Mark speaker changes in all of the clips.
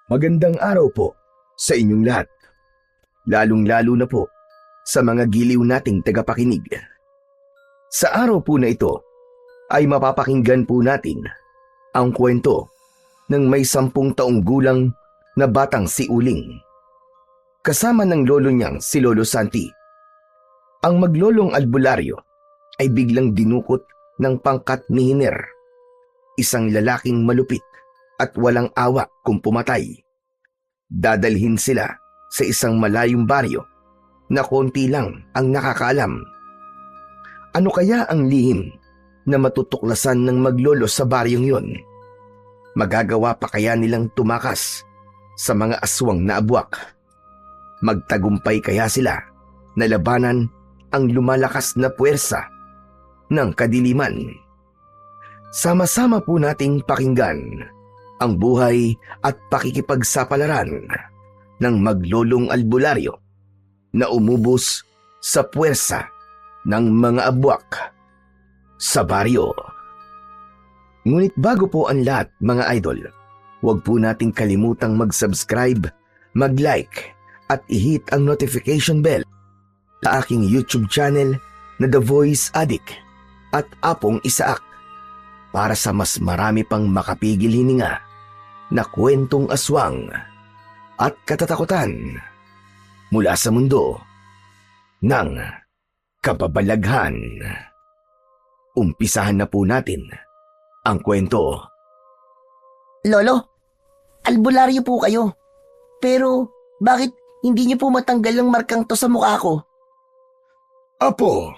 Speaker 1: Magandang araw po sa inyong lahat, lalong-lalo na po sa mga giliw nating tagapakinig. Sa araw po na ito ay mapapakinggan po natin ang kwento ng may 10 taong gulang na batang si Uling. Kasama ng lolo niyang si Lolo Santi. Ang maglolong albularyo ay biglang dinukot ng pangkat ni Hiner, isang lalaking malupit at walang awa kung pumatay. Dadalhin sila sa isang malayong baryo na konti lang ang nakakaalam. Ano kaya ang lihim na matutuklasan ng maglolo sa baryong yon? Magagawa pa kaya nilang tumakas sa mga aswang na abwak? Magtagumpay kaya sila na labanan ang lumalakas na puwersa ng kadiliman? Sama-sama po nating pakinggan ang buhay at pakikipagsapalaran ng maglolong albularyo na umubos sa puwersa ng mga abwak sa baryo. Ngunit bago po ang lahat, mga idol, huwag po nating kalimutang mag-subscribe, mag-like at i-hit ang notification bell sa aking YouTube channel na The Voice Addict at Apong Isaak, para sa mas marami pang makapigil hininga na kwentong aswang at katatakutan mula sa mundo ng kababalaghan. Umpisahan na po natin ang kwento.
Speaker 2: Lolo, albularyo po kayo. Pero bakit hindi niyo po matanggal ang markang to sa mukha ko?
Speaker 3: Apo,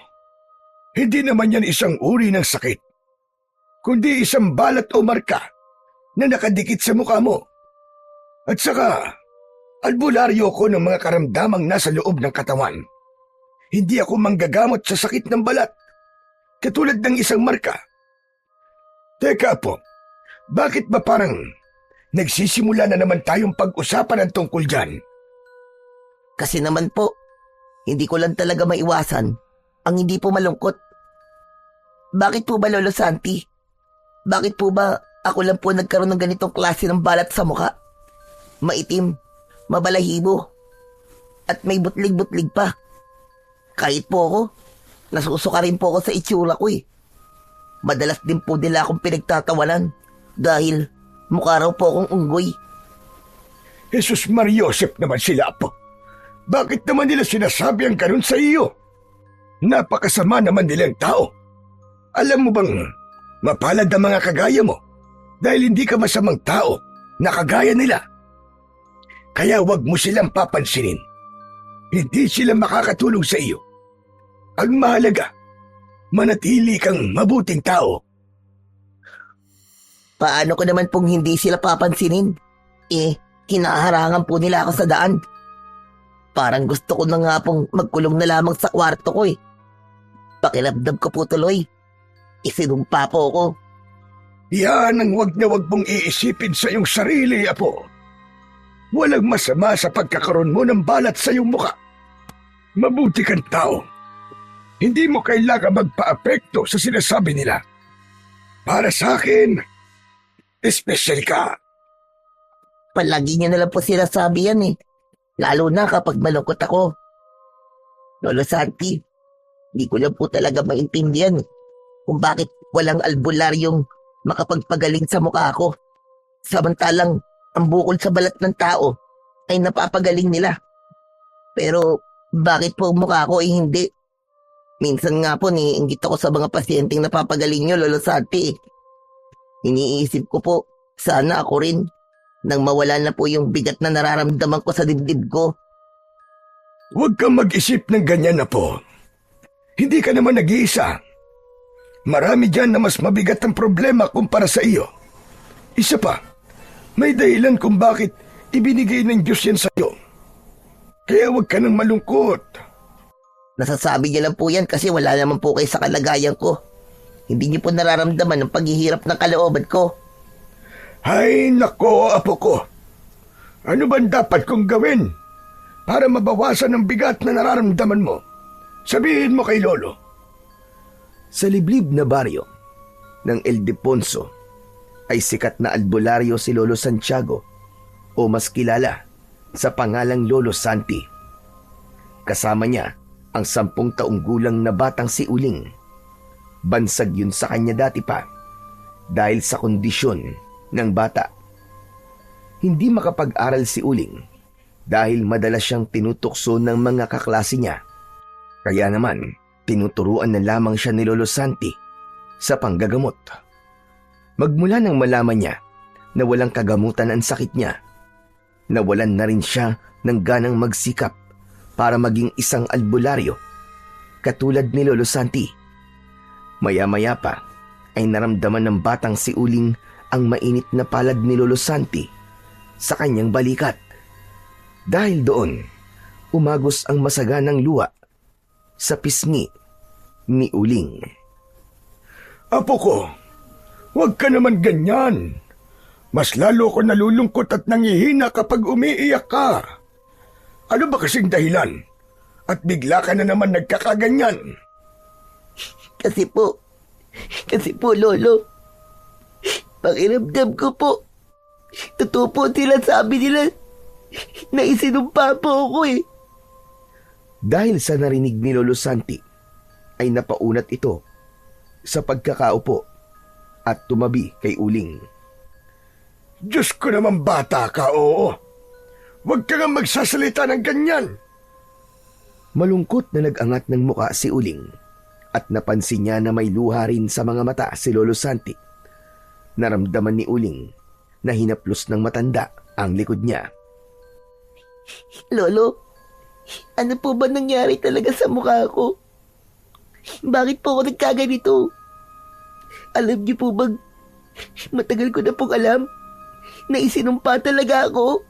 Speaker 3: hindi naman yan isang uri ng sakit, kundi isang balat o marka na nakadikit sa mukha mo. At saka, albularyo ko ng mga karamdamang nasa loob ng katawan. Hindi ako manggagamot sa sakit ng balat, katulad ng isang marka. Teka po, bakit ba parang nagsisimula na naman tayong pag-usapan ng tungkol dyan?
Speaker 2: Kasi naman po, hindi ko lang talaga maiwasan ang hindi po malungkot. Bakit po ba, Lolo Santi? Bakit po ba ako lang po nagkaroon ng ganitong klase ng balat sa mukha? Maitim, mabalahibo, at may butlig-butlig pa. Kahit po ako, nasusuka rin po ako sa itsura ko eh. Madalas din po nila akong pinagtatawanan dahil mukha raw po akong unggoy.
Speaker 3: Jesus Mariosep naman sila, Apo. Bakit naman nila sinasabi ang ganun sa iyo? Napakasama naman nilang tao. Alam mo bang mapalad ang mga kagaya mo dahil hindi ka masamang tao na kagaya nila? Kaya wag mo silang papansinin. Hindi sila makakatulong sa iyo. Ang mahalaga, manatili kang mabuting tao.
Speaker 2: Paano ko naman pong hindi sila papansinin? Kinaharangan po nila ako sa daan. Parang gusto ko na nga pong magkulong na lamang sa kwarto ko eh. Pakiramdam ko po tuloy. Isinumpa po ako.
Speaker 3: Yan ang wag na wag mong iisipin sa iyong sarili, Apo. Walang masama sa pagkakaroon mo ng balat sa iyong muka. Mabuti kang tao. Hindi mo kailangan magpa-apekto sa sinasabi nila. Para sa akin, espesyal ka.
Speaker 2: Palagi niya na lang po sinasabi yan eh. Lalo na kapag malungkot ako. Lolo Santi, hindi ko lang po talaga maintindihan kung bakit walang albularyong makapagpagaling sa mukha ko. Samantalang ang bukol sa balat ng tao ay napapagaling nila. Pero bakit po mukha ko ay hindi? Minsan nga po niinggit ako sa mga pasyenteng napapagaling nyo, Lolo Santi. Iniisip ko po, sana ako rin nang mawala na po yung bigat na nararamdaman ko sa dibdib ko.
Speaker 3: Huwag kang mag-isip ng ganyan, Apo. Hindi ka naman nag-iisa. Marami dyan na mas mabigat ang problema kumpara sa iyo. Isa pa, may dahilan kung bakit ibinigay ng Diyos yan sa iyo. Kaya huwag ka nang malungkot.
Speaker 2: Nasasabi niya lang po yan kasi wala naman po kayo sa kalagayan ko. Hindi niyo po nararamdaman ang paghihirap ng kalooban ko.
Speaker 3: Ay, nako, Apo ko. Ano ba dapat kong gawin para mabawasan ang bigat na nararamdaman mo? Sabihin mo kay Lolo.
Speaker 1: Sa liblib na baryo ng Ildefonso ay sikat na albularyo si Lolo Santiago o mas kilala sa pangalang Lolo Santi. Kasama niya ang 10 taong gulang na batang si Uling. Bansag yun sa kanya dati pa dahil sa kondisyon ng bata. Hindi makapag-aral si Uling dahil madalas siyang tinutukso ng mga kaklase niya. Kaya naman, tinuturuan na lamang siya ni Lolo Santi sa panggagamot. Magmula nang malaman niya na walang kagamutan ang sakit niya, nawalan na rin siya ng ganang magsikap para maging isang albularyo katulad ni Lolo Santi. Maya-maya pa ay naramdaman ng batang si Uling ang mainit na palad ni Lolo Santi sa kanyang balikat. Dahil doon, umagos ang masaganang luha sa pisngi ni Uling.
Speaker 3: Apo ko, huwag ka naman ganyan. Mas lalo ko nalulungkot at nangihina kapag umiiyak ka. Ano ba kasing dahilan? At bigla ka na naman nagkakaganyan.
Speaker 2: Kasi po, Lolo, pakiramdam ko po, totoo po sila sabi nila na isinumpa po ako eh.
Speaker 1: Dahil sa narinig ni Lolo Santi, ay napaunat ito sa pagkakaupo at tumabi kay Uling.
Speaker 3: Diyos ko naman, bata ka, oo. Huwag ka nga magsasalita ng ganyan.
Speaker 1: Malungkot na nag-angat ng muka si Uling at napansin niya na may luha rin sa mga mata si Lolo Santi. Naramdaman ni Uling na hinaplos ng matanda ang likod niya.
Speaker 2: Lolo, ano po ba nangyari talaga sa mukha ko? Bakit po ako nagkaganito? Alam niyo po bang matagal ko na pong alam na isinumpa talaga ako?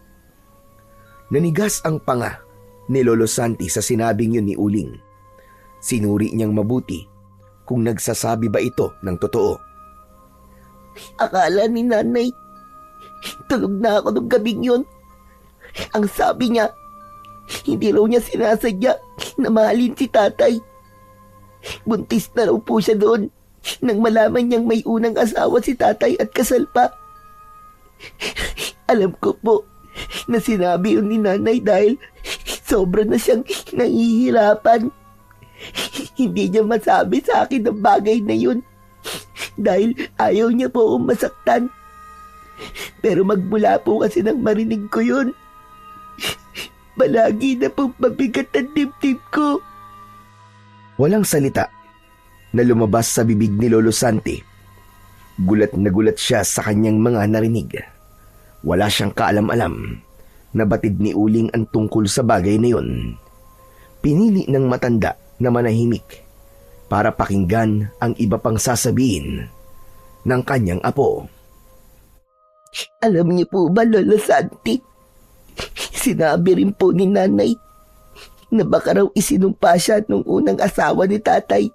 Speaker 1: Nanigas ang panga ni Lolo Santi sa sinabing yun ni Uling. Sinuri niyang mabuti kung nagsasabi ba ito ng totoo.
Speaker 2: Akala ni nanay, tulog na ako nung gabing yun. Ang sabi niya, hindi raw niya sinasadya na mahalin si tatay. Buntis na raw po siya doon nang malaman niyang may unang asawa si tatay at kasal pa. Alam ko po na sinabi yun ni nanay dahil sobra na siyang nahihirapan. Hindi niya masabi sa akin ang bagay na yun dahil ayaw niya po akong masaktan. Pero magmula po kasi nang marinig ko yun, palagi na pong mabigat ang dibdib ko.
Speaker 1: Walang salita na lumabas sa bibig ni Lolo Santi. Gulat na gulat siya sa kanyang mga narinig. Wala siyang kaalam-alam na batid ni Uling ang tungkol sa bagay na yun. Pinili ng matanda na manahimik para pakinggan ang iba pang sasabihin ng kanyang apo.
Speaker 2: Alam niyo po ba, Lolo Santi? Sinabi rin po ni nanay na baka raw isinumpa siya nung unang asawa ni tatay.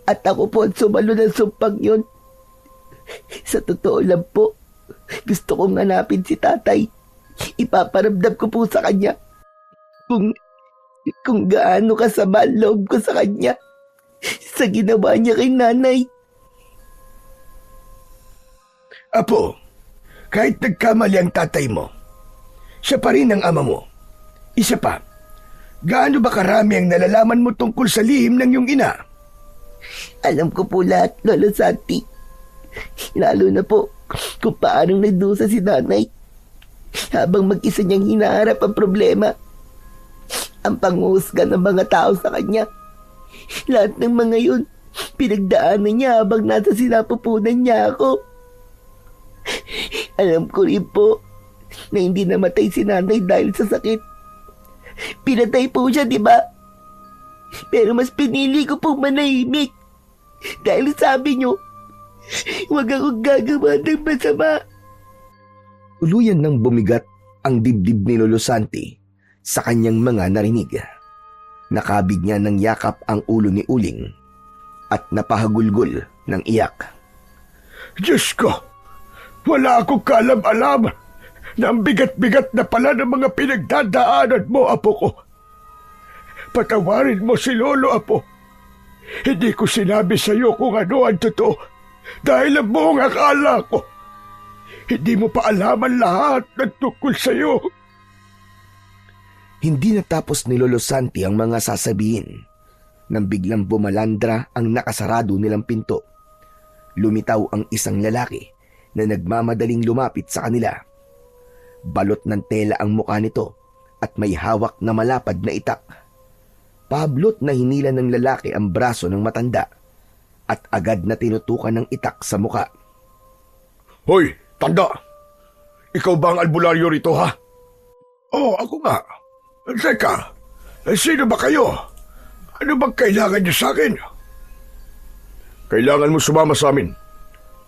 Speaker 2: At ako po ang sumalo ng sumpang yun. Sa totoo lang po, gusto kong hanapin si tatay. Ipaparamdam ko po sa kanya kung gaano kasama ang loob ko sa kanya sa ginawa niya kay nanay.
Speaker 3: Apo, kahit nagkamali ang tatay mo, siya pa rin ang ama mo. Isa pa, gaano ba karami ang nalalaman mo tungkol sa lihim ng iyong ina?
Speaker 2: Alam ko po lahat, Lolo Santi. Lalo na po kung paanong nagdusa si nanay habang mag-isa niyang hinaharap ang problema. Ang panghusga ng mga tao sa kanya. Lahat ng mga yun, pinagdaanan niya habang nasa sinapupunan niya ako. Alam ko rin po na hindi namatay si nanay dahil sa sakit. Pinatay po siya, di ba? Pero mas pinili ko pong manahimik. Dahil sabi niyo, huwag akong gagawa ng masama.
Speaker 1: Tuluyan nang bumigat ang dibdib ni Lolo Santi sa kanyang mga narinig. Nakabig niya ng yakap ang ulo ni Uling at napahagulgol ng iyak.
Speaker 3: Diyos ko, wala akong kaalam-alam na ang bigat-bigat na pala ng mga pinagdadaanan mo, apo ko. Patawarin mo si Lolo, apo. Hindi ko sinabi sa iyo kung ano ang totoo dahil ang buong akala ko Hindi mo pa alaman lahat ng tungkol sa'yo.
Speaker 1: Hindi natapos ni Lolo Santi ang mga sasabihin nang biglang bumalandra ang nakasarado nilang pinto. Lumitaw ang isang lalaki na nagmamadaling lumapit sa kanila. Balot ng tela ang mukha nito at may hawak na malapad na itak. Pablot na hinila ng lalaki ang braso ng matanda at agad na tinutukan ng itak sa mukha.
Speaker 3: Hoy, tanda! Ikaw ba ang albularyo rito, ha? Oo, ako nga. Teka, sino ba kayo? Ano bang kailangan niyo sa akin? Kailangan mo sumama sa amin.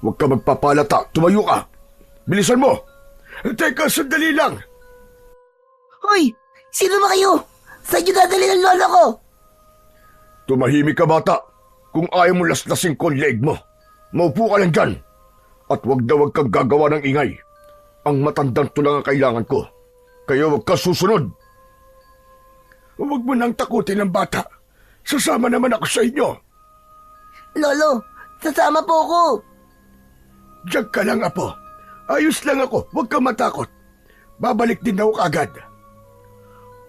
Speaker 3: Huwag ka magpapalata. Tumayo ka. Bilisan mo. Teka, sandali lang.
Speaker 2: Hoy! Sino ba kayo? Saan niyo dadali ng lolo ko?
Speaker 3: Tumahimik ka, bata. Kung ayaw mo laslasin ko ang leeg mo, maupo ka lang dyan. At huwag kang gagawa ng ingay. Ang matandang to lang ang kailangan ko. Kaya huwag ka susunod. Huwag mo nang takutin ang bata. Sasama naman ako sa inyo.
Speaker 2: Lolo, sasama po ako.
Speaker 3: Diyan ka lang, apo. Ayos lang ako. Huwag ka matakot. Babalik din ako agad.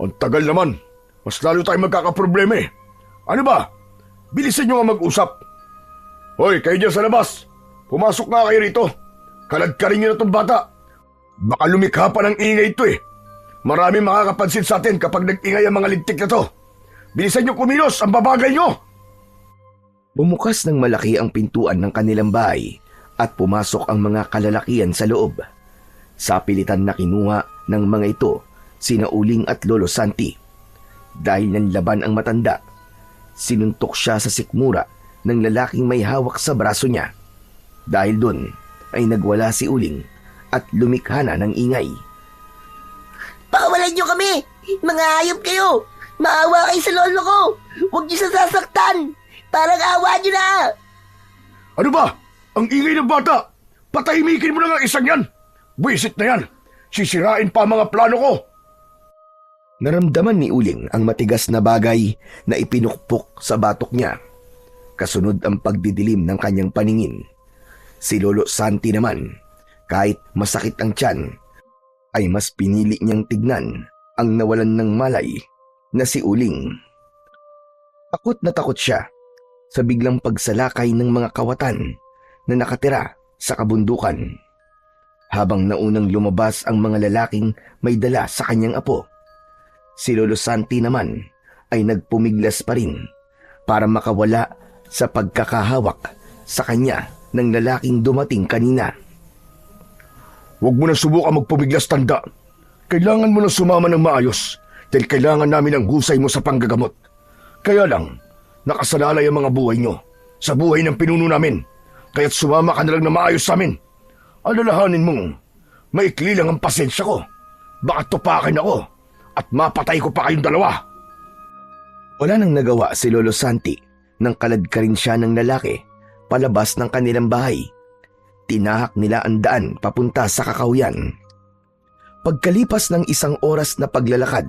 Speaker 3: Ang tagal naman. Mas lalo tayo magkakaproblema eh. Ano ba? Bilisan nyo nga mag-usap. Hoy, kayo dyan sa labas. Pumasok nga kayo rito. Kaladkarin nyo na itong bata. Baka lumikha pa ng ingay ito eh. Marami makakapansin sa atin kapag nag-ingay ang mga lintik na to. Bilisan nyo kumilos, ang babagal nyo!
Speaker 1: Bumukas ng malaki ang pintuan ng kanilang bahay at pumasok ang mga kalalakihan sa loob. Sa pilitan na kinuha ng mga ito, sina Uling at Lolo Santi. Dahil nanlaban ang matanda, sinuntok siya sa sikmura ng lalaking may hawak sa braso niya. Dahil dun ay nagwala si Uling at lumikha na ng ingay.
Speaker 2: Pakawalan niyo kami! Mga hayop kayo! Maawa kayo sa lolo ko! Huwag niyo siya sasaktan! Parang awa niyo na!
Speaker 3: Ano ba? Ang ingay ng bata! Patahimikin mo na nga isang yan! Buisit na yan! Sisirain pa ang mga plano ko!
Speaker 1: Naramdaman ni Uling ang matigas na bagay na ipinukpok sa batok niya. Kasunod ang pagdidilim ng kanyang paningin. Si Lolo Santi naman, kahit masakit ang tiyan, ay mas pinili niyang tignan ang nawalan ng malay na si Uling. Takot na takot siya sa biglang pagsalakay ng mga kawatan na nakatira sa kabundukan. Habang naunang lumabas ang mga lalaking may dala sa kanyang apo, si Lolo Santi naman ay nagpumiglas pa rin para makawala sa pagkakahawak sa kanya ng lalaking dumating kanina.
Speaker 3: Huwag mo na subukan magpumiglas, tanda. Kailangan mo na sumama ng maayos dahil kailangan namin ang husay mo sa panggagamot. Kaya lang, nakasalalay ang mga buhay nyo sa buhay ng pinuno namin. Kaya't sumama ka na lang na maayos sa amin. Alalahanin mong maikli lang ang pasensya ko. Baka tupakin ako at mapatay ko pa kayong dalawa.
Speaker 1: Wala nang nagawa si Lolo Santi nang kaladkarin siya ng lalaki palabas ng kanilang bahay. Tinahak nila ang daan papunta sa kakahuyan. Pagkalipas ng isang oras na paglalakad,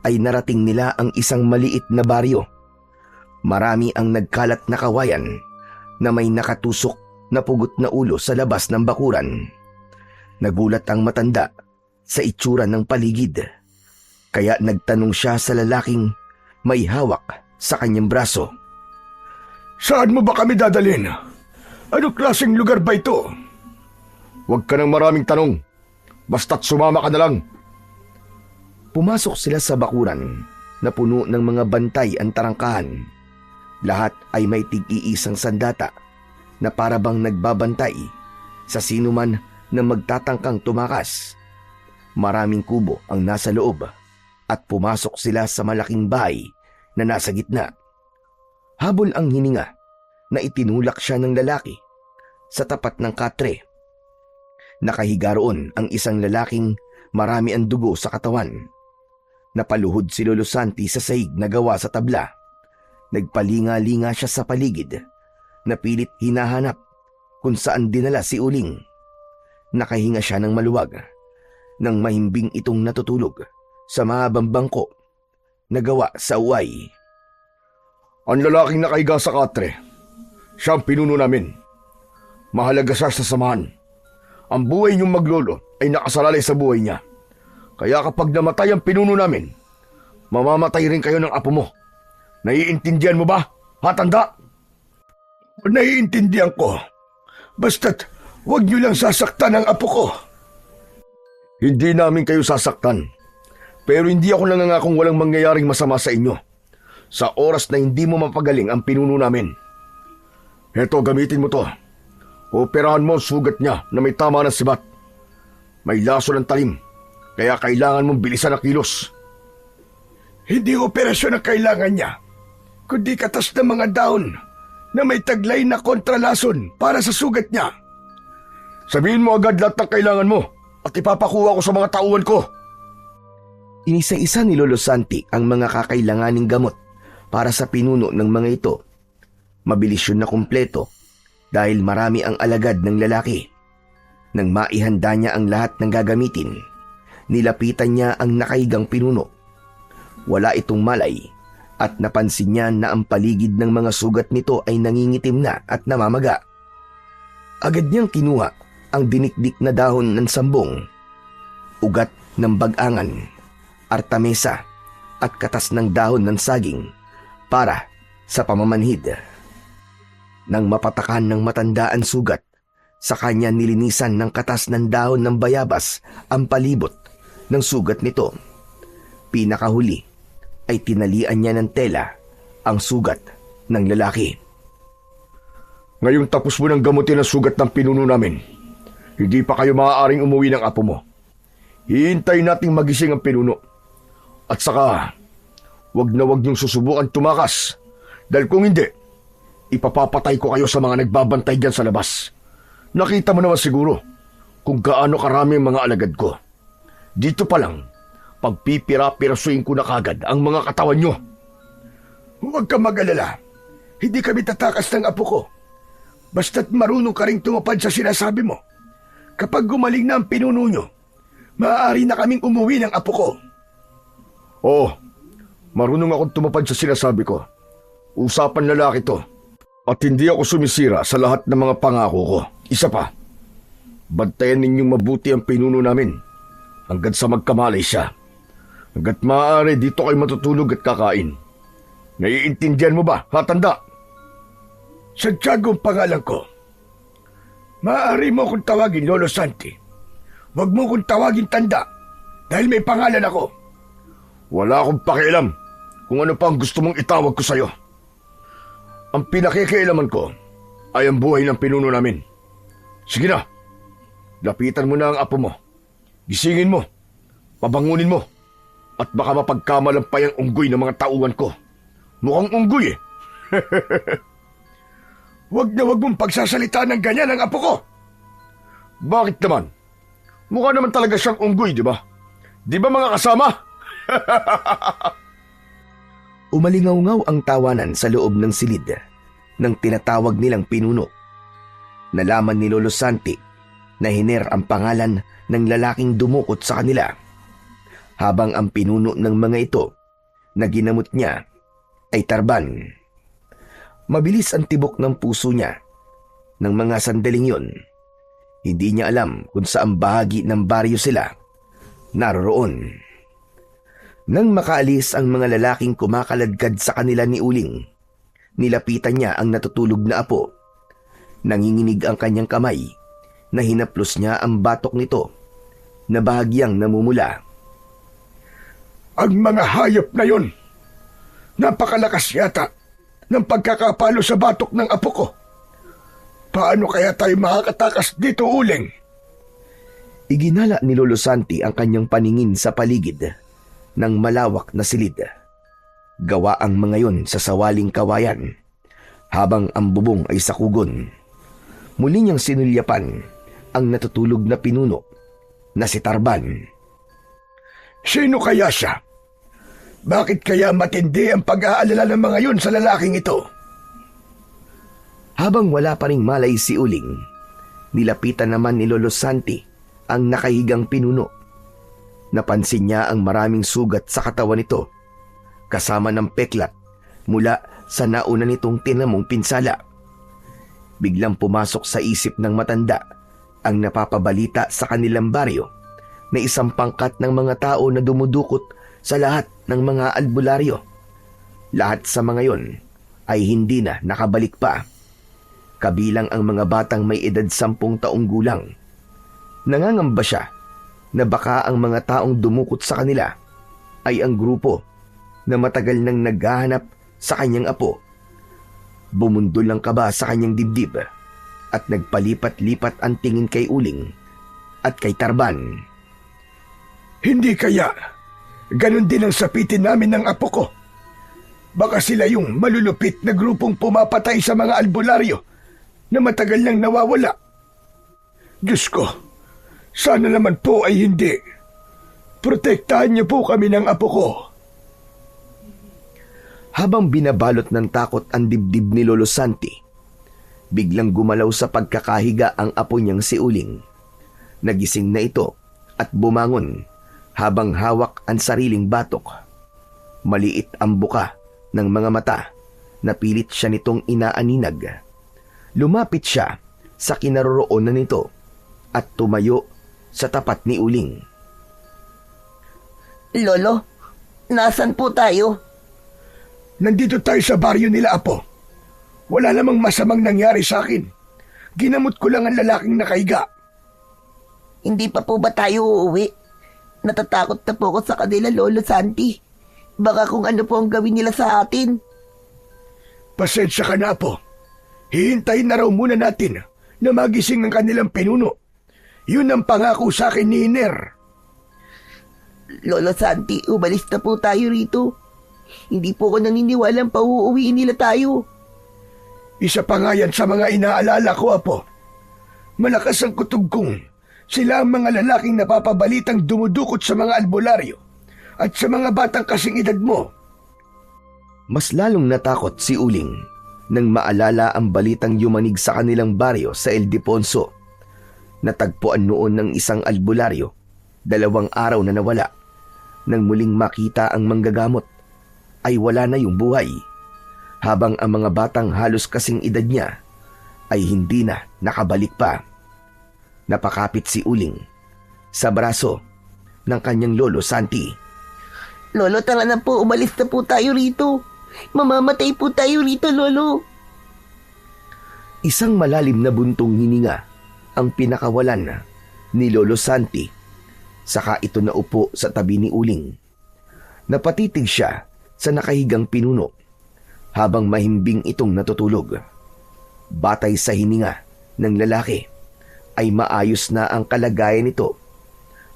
Speaker 1: ay narating nila ang isang maliit na baryo. Marami ang nagkalat na kawayan na may nakatusok na pugot na ulo sa labas ng bakuran. Nagulat ang matanda sa itsura ng paligid, kaya nagtanong siya sa lalaking may hawak sa kanyang braso.
Speaker 3: Saan mo ba kami dadalhin? Anong klaseng lugar ba ito? Huwag ka ng maraming tanong. Basta't sumama ka na lang.
Speaker 1: Pumasok sila sa bakuran na puno ng mga bantay ang tarangkahan. Lahat ay may tig-iisang sandata na parabang nagbabantay sa sinuman na magtatangkang tumakas. Maraming kubo ang nasa loob at pumasok sila sa malaking bahay na nasa gitna. Habol ang hininga na itinulak siya ng lalaki sa tapat ng katre. Nakahiga roon ang isang lalaking marami ang dugo sa katawan. Napaluhod si Lolo Santi sa sahig na gawa sa tabla. Nagpalinga-linga siya sa paligid, napilit hinahanap kung saan dinala si Uling. Nakahinga siya ng maluwag nang mahimbing itong natutulog sa mahabang bangko na gawa sa uway.
Speaker 3: Ang lalaking nakahiga sa katre, siya ang pinuno namin. Mahalaga siya sa samahan. Ang buhay niyong maglolo ay nakasalalay sa buhay niya. Kaya kapag namatay ang pinuno namin, mamamatay rin kayo ng apo mo. Naiintindihan mo ba, hatanda? Naiintindihan ko. Basta't huwag niyo lang sasaktan ang apo ko. Hindi namin kayo sasaktan. Pero hindi ako nangangakong walang mangyayaring masama sa inyo. Sa oras na hindi mo mapagaling ang pinuno namin. Heto, gamitin mo to. Operahan mo ang sugat niya na may tama ng sibat. May laso ng talim, kaya kailangan mong bilisan ang kilos. Hindi operasyon ang kailangan niya, kundi katas ng mga dahon na may taglay na kontralason para sa sugat niya. Sabihin mo agad lahat ng kailangan mo at ipapakuha ko sa mga tauhan ko.
Speaker 1: Inisa-isa ni Lolo Santi ang mga kakailanganing gamot para sa pinuno ng mga ito. Mabilis yun na kumpleto dahil marami ang alagad ng lalaki. Nang maihanda niya ang lahat ng gagamitin, nilapitan niya ang nakahigang pinuno. Wala itong malay at napansin niya na ang paligid ng mga sugat nito ay nangingitim na at namamaga. Agad niyang kinuha ang dinikdik na dahon ng sambong, ugat ng bagangan, artamesa at katas ng dahon ng saging para sa pamamanhid. Nang mapatakan ng matanda ang sugat, sa kanya nilinisan ng katas ng dahon ng bayabas ang palibot ng sugat nito. Pinakahuli ay tinalian niya ng tela ang sugat ng lalaki.
Speaker 3: Ngayong tapos mo ng gamutin ang sugat ng pinuno namin, hindi pa kayo maaaring umuwi ng apo mo. Hihintayin nating magising ang pinuno. At saka, wag na wag niyong susubukan tumakas. Dahil kung hindi, ipapapatay ko kayo sa mga nagbabantay dyan sa labas. Nakita mo naman siguro kung gaano karami ang mga alagad ko. Dito pa lang, pagpipira-pirasuin ko na kagad ang mga katawan nyo. Huwag kang mag-alala. Hindi kami tatakas ng apo ko. Basta't marunong ka ring tumapad sa sinasabi mo. Kapag gumaling na ang pinuno nyo, maaari na kaming umuwi ng apo ko. Oo, marunong akong tumapad sa sinasabi ko. Usapan lalaki to. At hindi ako sumisira sa lahat ng mga pangako ko. Isa pa, bantayan ninyong mabuti ang pinuno namin hanggang sa magkamalay siya. Hanggat maaari dito kayo matutulog at kakain. Naiintindihan mo ba, hatanda? Santiago ang pangalan ko. Maaari mo akong tawagin Lolo Santi. Huwag mo akong tawagin tanda dahil may pangalan ako. Wala akong pakialam kung ano pa ang gusto mong itawag ko sa'yo. Ang pinakikialaman ko ay ang buhay ng pinuno namin. Sige na, lapitan mo na ang apo mo. Gisingin mo, pabangunin mo, at baka mapagkamalan ang unggoy ng mga tauhan ko. Mukhang unggoy eh. Huwag na huwag mong pagsasalita ng ganyan ang apo ko. Bakit naman? Mukha naman talaga siyang unggoy, di ba? Di ba mga kasama?
Speaker 1: Umalingaw-ngaw ang tawanan sa loob ng silid ng tinatawag nilang pinuno. Nalaman ni Lolo Santi na hiner ang pangalan ng lalaking dumukot sa kanila, habang ang pinuno ng mga ito na ginamot niya ay Tarban. Mabilis ang tibok ng puso niya ng mga sandaling yon. Hindi niya alam kung saang bahagi ng baryo sila naroroon. Nang makaalis ang mga lalaking kumakaladkad sa kanila ni Uling, nilapitan niya ang natutulog na apo. Nanginginig ang kanyang kamay na hinaplos niya ang batok nito na bahagyang namumula.
Speaker 3: Ang mga hayop na yon, napakalakas yata ng pagkakapalo sa batok ng apo ko. Paano kaya tayo makakatakas dito, Uling?
Speaker 1: Iginala ni Lolo Santi ang kanyang paningin sa paligid ng malawak na silid. Gawa ang mga yon sa sawaling kawayan, habang ang bubong ay sakugon. Muli niyang sinulyapan ang natutulog na pinuno na si Tarban.
Speaker 3: Sino kaya siya? Bakit kaya matindi ang pag-aalala ng mga yon sa lalaking ito?
Speaker 1: Habang wala pa ring malay si Uling, nilapitan naman ni Lolo Santi ang nakahigang pinuno. Napansin niya ang maraming sugat sa katawan nito, kasama ng peklat mula sa nauna nitong tinamong pinsala. Biglang pumasok sa isip ng matanda ang napapabalita sa kanilang baryo na isang pangkat ng mga tao na dumudukot sa lahat ng mga albularyo. Lahat sa mga yon ay hindi na nakabalik pa. Kabilang ang mga batang may edad 10 taong gulang. Nangangamba siya na baka ang mga taong dumukot sa kanila ay ang grupo na matagal nang naghahanap sa kanyang apo. Bumundol ang kaba sa kanyang dibdib at nagpalipat-lipat ang tingin kay Uling at kay Tarban.
Speaker 3: Hindi kaya ganun din ang sapitin namin ng apo ko? Baka sila yung malulupit na grupong pumapatay sa mga albularyo na matagal nang nawawala. Diyos ko, sana naman po ay hindi. Protektahan niyo po kami ng apo ko.
Speaker 1: Habang binabalot ng takot ang dibdib ni Lolo Santi, biglang gumalaw sa pagkakahiga ang apo niyang si Uling. Nagising na ito at bumangon habang hawak ang sariling batok. Maliit ang buka ng mga mata na pilit siya nitong inaaninag. Lumapit siya sa kinaroroonan nito at tumayo sa tapat ni Uling.
Speaker 2: Lolo, nasan po tayo?
Speaker 3: Nandito tayo sa baryo nila, apo. Wala namang masamang nangyari sa akin. Ginamot ko lang ang lalaking nakahiga.
Speaker 2: Hindi pa po ba tayo uuwi? Natatakot na po ako sa kanila, Lolo Santi. Baka kung ano po ang gawin nila sa atin.
Speaker 3: Pasensya ka na, apo. Hihintayin na raw muna natin na magising ng kanilang pinuno. Yun ang pangako sa akin ni Hiner.
Speaker 2: Lolo Santi, umalis na po tayo rito. Hindi po ako naniniwalang pauuwiin nila tayo.
Speaker 3: Isa pa nga yan sa mga inaalala ko, apo. Malakas ang kutob kong sila ang mga lalaking napapabalitang dumudukot sa mga albularyo at sa mga batang kasing edad mo.
Speaker 1: Mas lalong natakot si Uling nang maalala ang balitang yumanig sa kanilang baryo sa Ildefonso. Natagpuan noon ng isang albularyo, 2 araw na nawala. Nang muling makita ang manggagamot, ay wala na yung buhay, habang ang mga batang halos kasing edad niya ay hindi na nakabalik pa. Napakapit si Uling sa braso ng kanyang lolo Santi.
Speaker 2: Lolo, tara na po, umalis na po tayo rito. Mamamatay po tayo rito, Lolo.
Speaker 1: Isang malalim na buntong hininga ang pinakawalan ni Lolo Santi. Saka ito naupo sa tabi ni Uling. Napatitig siya sa nakahigang pinuno habang mahimbing itong natutulog. Batay sa hininga ng lalaki ay maayos na ang kalagayan nito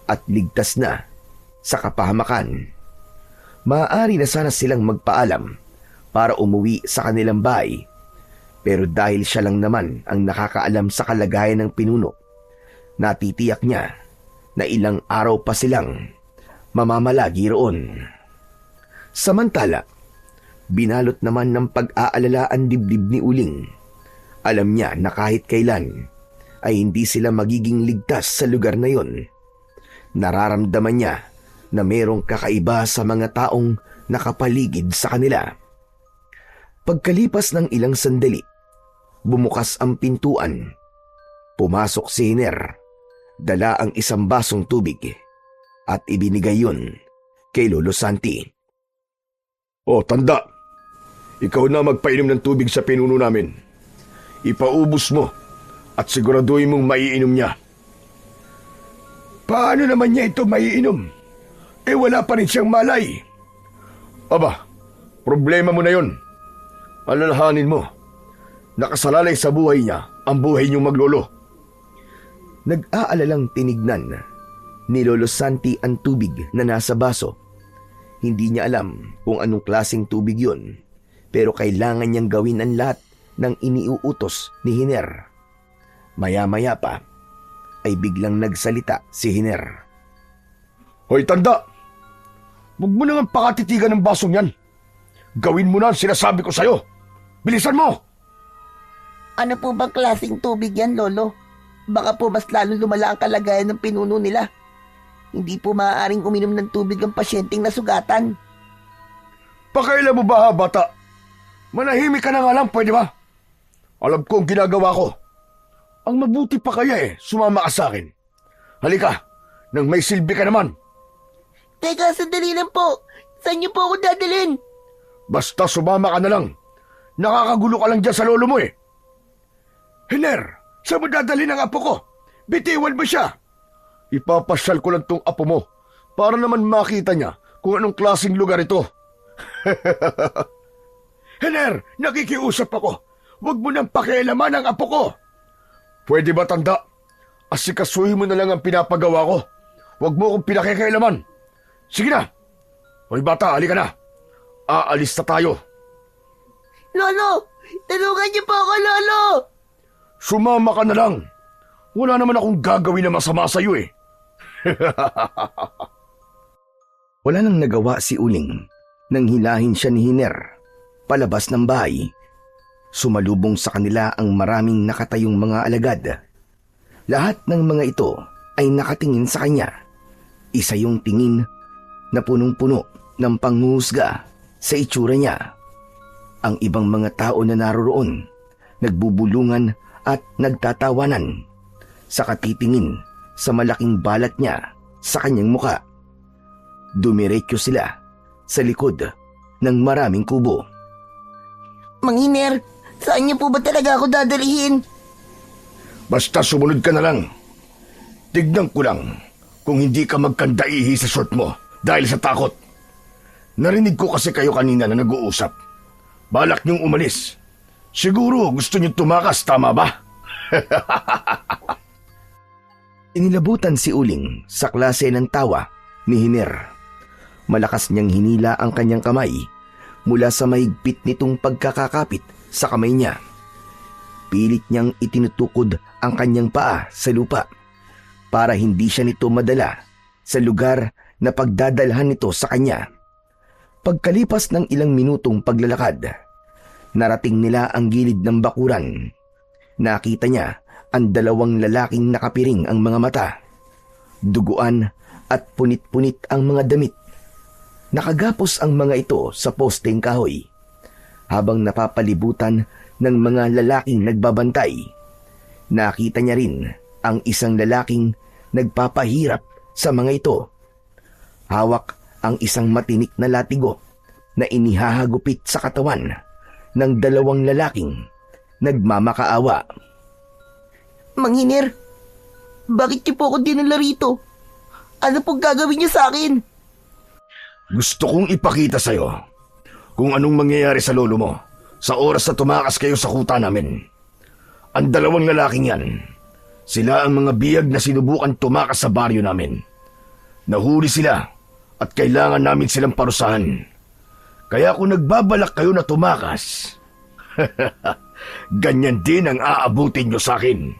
Speaker 1: at ligtas na sa kapahamakan. Maaari na sana silang magpaalam para umuwi sa kanilang bahay, pero dahil siya lang naman ang nakakaalam sa kalagayan ng pinuno, natitiyak niya na ilang araw pa silang mamamalagi roon. Samantala, binalot naman ng pag-aalala ang dibdib ni Uling. Alam niya na kahit kailan ay hindi sila magiging ligtas sa lugar na yon. Nararamdaman niya na merong kakaiba sa mga taong nakapaligid sa kanila. Pagkalipas ng ilang sandali, bumukas ang pintuan. Pumasok si Hiner, dala ang isang basong tubig at ibinigay yun kay Lolo Santi.
Speaker 3: O, tanda. Ikaw na magpainom ng tubig sa pinuno namin. Ipaubos mo at siguraduhin mong maiinom niya. Paano naman niya ito maiinom? Wala pa rin siyang malay. Aba, problema mo na yun. Alalahanin mo, nakasalalay sa buhay niya ang buhay niyong maglolo.
Speaker 1: Nag-aalalang tinignan ni Lolo Santi ang tubig na nasa baso. Hindi niya alam kung anong klaseng tubig yun, pero kailangan niyang gawin ang lahat ng iniuutos ni Hiner. Maya-maya pa ay biglang nagsalita si Hiner.
Speaker 3: Hoy, tanda! Huwag mo nang pakatitigan ng basong yan. Gawin mo na ang sinasabi ko sa'yo. Bilisan mo!
Speaker 2: Ano po bang klaseng tubig yan, Lolo? Baka po mas lalo lumala ang kalagayan ng pinuno nila. Hindi po maaaring uminom ng tubig ang pasyenteng nasugatan.
Speaker 3: Pakailan mo ba, bata? Manahimik ka na nga lang, pwede ba? Alam ko ang ginagawa ko. Ang mabuti pa kaya sumama ka sa akin. Halika, nang may silbi ka naman.
Speaker 2: Teka, sandali lang po. Saan niyo po ako dadalhin?
Speaker 3: Basta sumama ka na lang. Nakakagulo ka lang dyan sa lolo mo Hiner, saan mo dadalhin ang apo ko? Bitiwan mo siya. Ipapasyal ko lang tong apo mo para naman makita niya kung anong klaseng lugar ito. Hiner, nakikiusap ako. Huwag mo nang pakialaman ang apo ko. Pwede ba, tanda? Asikasuhin mo na lang ang pinapagawa ko. Huwag mo akong pinakikialaman. Sige na. Hoy bata, halika na. Aalis na tayo.
Speaker 2: Lolo! Tulungan niyo po ako, Lolo!
Speaker 3: Sumama ka na lang. Wala naman akong gagawin na masama sa iyo
Speaker 1: Wala nang nagawa si Uling nang hilahin siya ni Hiner palabas ng bahay. Sumalubong sa kanila ang maraming nakatayong mga alagad. Lahat ng mga ito ay nakatingin sa kanya. Isa yung tingin na punong-puno ng panghuhusga sa itsura niya. Ang ibang mga tao na naroroon, nagbubulungan at nagtatawanan sa katitingin sa malaking balat niya sa kanyang muka. Dumiretso sila sa likod ng maraming kubo.
Speaker 2: Mang Hiner, saan niyo po ba talaga ako dadalhin?
Speaker 3: Basta sumunod ka na lang. Tignan ko lang kung hindi ka magkandaihi sa short mo dahil sa takot. Narinig ko kasi kayo kanina na nag-uusap. Balak niyong umalis. Siguro gusto niyong tumakas, tama ba?
Speaker 1: Inilabutan si Uling sa klase ng tawa ni Hiner. Malakas niyang hinila ang kanyang kamay mula sa mahigpit nitong pagkakakapit sa kamay niya. Pilit niyang itinutukod ang kanyang paa sa lupa para hindi siya nito madala sa lugar na pagdadalhan nito sa kanya. Pagkalipas ng ilang minutong paglalakad, narating nila ang gilid ng bakuran. Nakita niya ang dalawang lalaking nakapiring ang mga mata. Duguan at punit-punit ang mga damit. Nakagapos ang mga ito sa posteng kahoy habang napapalibutan ng mga lalaking nagbabantay. Nakita niya rin ang isang lalaking nagpapahirap sa mga ito. Hawak ang isang matinik na latigo na inihahagupit sa katawan ng dalawang lalaking nagmamakaawa.
Speaker 2: Mang Hiner, bakit niyo po ako dinala rito? Ano pong gagawin niyo sa akin?
Speaker 3: Gusto kong ipakita sa'yo kung anong mangyayari sa lolo mo sa oras na tumakas kayo sa kuta namin. Ang dalawang lalaking yan, sila ang mga biyag na sinubukan tumakas sa baryo namin. Nahuli sila at kailangan namin silang parusahan. Kaya kung nagbabalak kayo na tumakas, ganyan din ang aabutin nyo sa akin.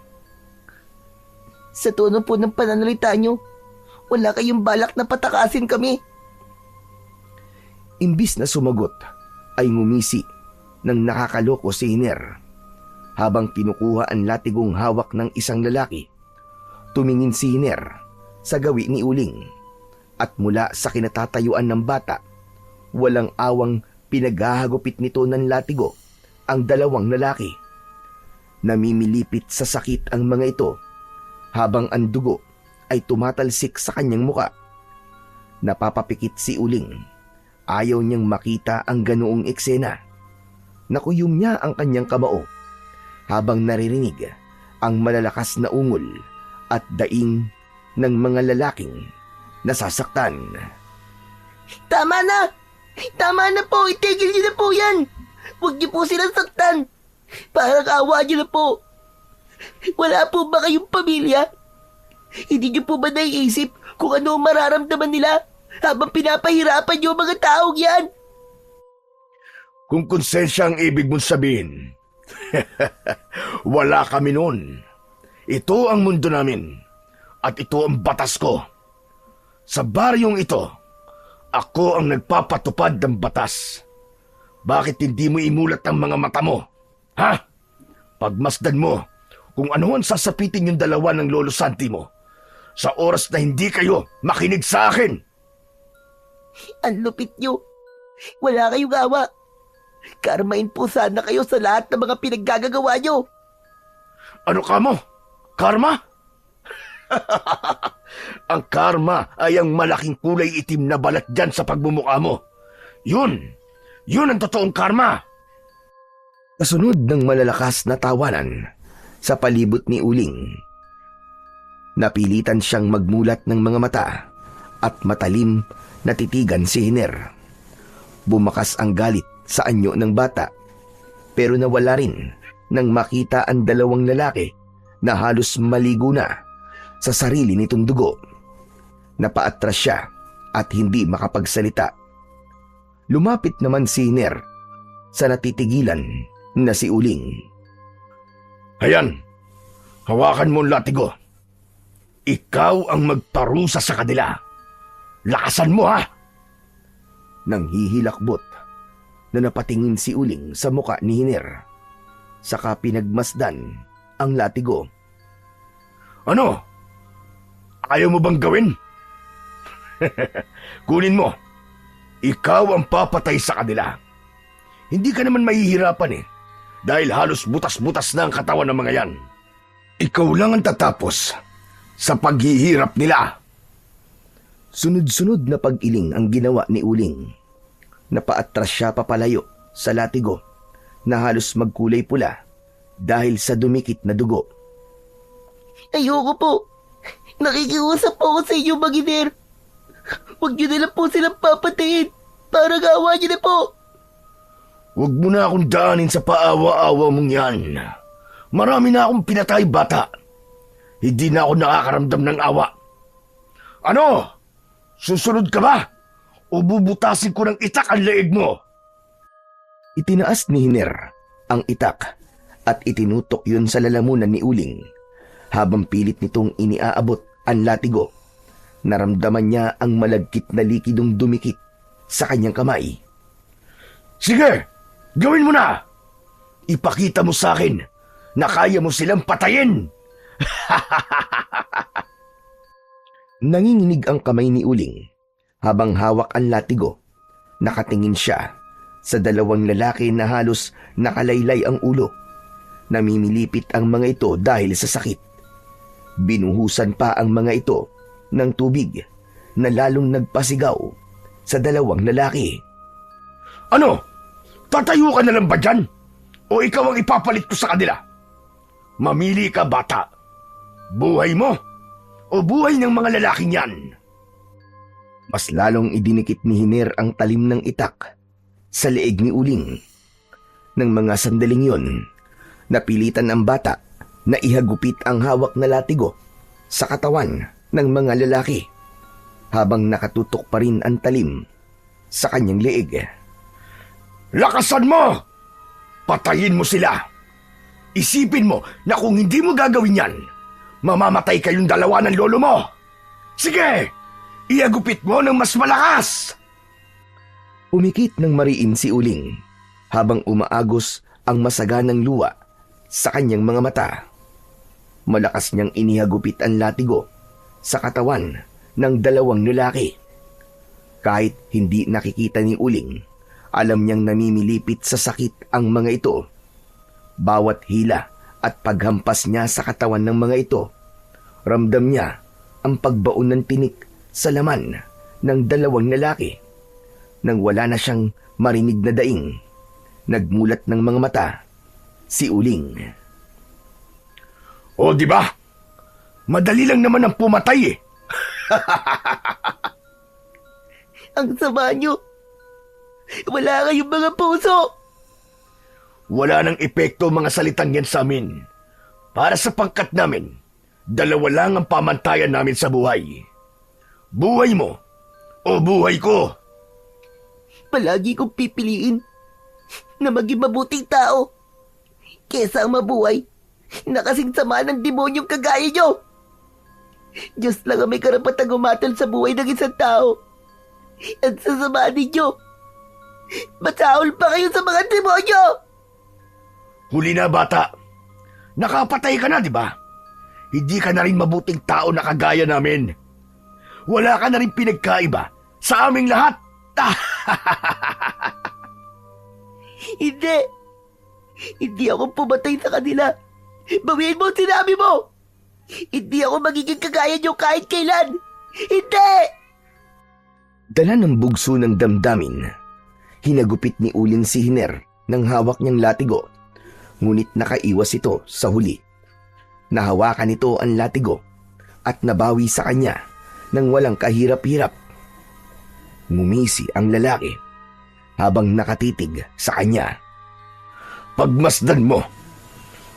Speaker 2: Sa tono po ng pananalita niyo, wala kayong balak na patakasin kami.
Speaker 1: Imbis na sumagot, ay ngumisi ng nakakaloko si Hiner. Habang kinukuha ang latigong hawak ng isang lalaki, tumingin si Hiner sa gawi ni Uling. At mula sa kinatatayuan ng bata, walang awang pinaghahagupit nito ng latigo ang dalawang lalaki. Namimilipit sa sakit ang mga ito habang ang dugo ay tumatalsik sa kanyang muka. Napapapikit si Uling. Ayaw niyang makita ang ganoong eksena. Nakuyom niya ang kanyang kamao habang naririnig ang malalakas na ungol at daing ng mga lalaking nasasaktan.
Speaker 2: Tama na! Tama na po! Itigil niyo na po yan! Huwag niyo po silang saktan! Parang awa niyo na po! Wala po ba kayong pamilya? Hindi niyo po ba naiisip kung ano ang mararamdaman nila habang pinapahirapan niyo ang mga taong yan?
Speaker 3: Kung konsensya ang ibig mong sabihin, wala kami noon. Ito ang mundo namin at ito ang batas ko. Sa baryong ito, ako ang nagpapatupad ng batas. Bakit hindi mo imulat ang mga mata mo? Ha? Pagmasdan mo kung ano ang sasapitin yung dalawa ng Lolo Santi mo sa oras na hindi kayo makinig sa akin.
Speaker 2: Ang lupit niyo. Wala kayong gawa. Karmain po sana kayo sa lahat ng mga pinaggagawa niyo.
Speaker 3: Ano ka mo? Karma? Ang karma ay ang malaking kulay itim na balat dyan sa pagmumukha mo. Yun ang totoong karma.
Speaker 1: Kasunod ng malalakas na tawanan sa palibot ni Uling. Napilitan siyang magmulat ng mga mata at matalim na titigan si Hiner. Bumakas ang galit sa anyo ng bata pero nawala rin nang makita ang dalawang lalaki na halos maligo na sa sarili nitong dugo. Napaatras siya at hindi makapagsalita. Lumapit naman si Hiner sa natitigilan na si Uling.
Speaker 3: Ayan, hawakan mo ang latigo. Ikaw ang magparusa sa kanila. Lakasan mo ha!
Speaker 1: Nang hihilakbot na napatingin si Uling sa muka ni Hiner, saka pinagmasdan ang latigo.
Speaker 3: Ano? Ayaw mo bang gawin? Kunin mo. Ikaw ang papatay sa kanila. Hindi ka naman mahihirapan dahil halos butas-butas na ang katawan ng mga yan. Ikaw lang ang tatapos sa paghihirap nila.
Speaker 1: Sunod-sunod na pag-iling ang ginawa ni Uling. Napaatras siya papalayo sa latigo na halos magkulay pula dahil sa dumikit na dugo.
Speaker 2: Ayoko po. Nakikiusap po ako sa inyo, Magider. Huwag niyo na lang po silang papatayin. Para gawa niyo na po.
Speaker 3: Huwag mo na akong daanin sa paawa-awa mong yan. Marami na akong pinatay, bata. Hindi na ako nakakaramdam ng awa. Ano? Susunod ka ba? O bubutasin ko ng itak ang leeg mo?
Speaker 1: Itinaas ni Hiner ang itak at itinutok yun sa lalamunan ni Uling. Habang pilit nitong iniaabot ang latigo, naramdaman niya ang malagkit na likidong dumikit sa kanyang kamay.
Speaker 3: Sige, gawin mo na! Ipakita mo sa akin na kaya mo silang patayin!
Speaker 1: Nanginginig ang kamay ni Uling habang hawak ang latigo. Nakatingin siya sa dalawang lalaki na halos nakalaylay ang ulo. Namimilipit ang mga ito dahil sa sakit. Binuhusan pa ang mga ito ng tubig na lalong nagpasigaw sa dalawang lalaki.
Speaker 3: Ano? Tatayo ka na lang ba dyan? O ikaw ang ipapalit ko sa kanila? Mamili ka, bata. Buhay mo o buhay ng mga lalaking yan?
Speaker 1: Mas lalong idinikit ni Hiner ang talim ng itak sa leeg ni Uling. Nang mga sandaling yon, napilitan ang bata na ihagupit ang hawak na latigo sa katawan ng mga lalaki habang nakatutok pa rin ang talim sa kanyang leeg.
Speaker 3: Lakasan mo! Patayin mo sila! Isipin mo na kung hindi mo gagawin yan, mamamatay kayong dalawa ng lolo mo! Sige! Iagupit mo ng mas malakas!
Speaker 1: Umikit ng mariin si Uling habang umaagos ang masaganang luwa sa kanyang mga mata. Malakas niyang inihagupit ang latigo sa katawan ng dalawang lalaki. Kahit hindi nakikita ni Uling, alam niyang namimilipit sa sakit ang mga ito. Bawat hila at paghampas niya sa katawan ng mga ito, ramdam niya ang pagbaon ng tinik sa laman ng dalawang lalaki. Nang wala na siyang marinig na daing, nagmulat ng mga mata si Uling.
Speaker 3: O di ba? Madali lang naman ang pumatay
Speaker 2: Ang sama niyo. Wala kayong mga puso.
Speaker 3: Wala nang epekto mga salitang yan sa amin. Para sa pangkat namin, dalawa lang ang pamantayan namin sa buhay. Buhay mo o buhay ko.
Speaker 2: Palagi kong pipiliin na maging mabuting tao kesa ang mabuhay na kasing sama ng demonyong kagaya nyo. Diyos lang ang may karapatang umatol sa buhay ng isang tao. At sa sama ninyo, matahol pa kayo sa mga demonyo!
Speaker 3: Huli na, bata. Nakapatay ka na, di ba? Hindi ka na rin mabuting tao na kagaya namin. Wala ka na rin pinagkaiba sa aming lahat.
Speaker 2: Hindi. Hindi ako pumatay sa kanila. Bawiin mo ang sinabi mo! Hindi ako magiging kagaya niyo kahit kailan! Hindi!
Speaker 1: Dala ng bugso ng damdamin, hinagupit ni Uling si Hiner ng hawak niyang latigo, ngunit nakaiwas ito sa huli. Nahawakan nito ang latigo at nabawi sa kanya ng walang kahirap-hirap. Ngumisi ang lalaki habang nakatitig sa kanya.
Speaker 3: Pagmasdan mo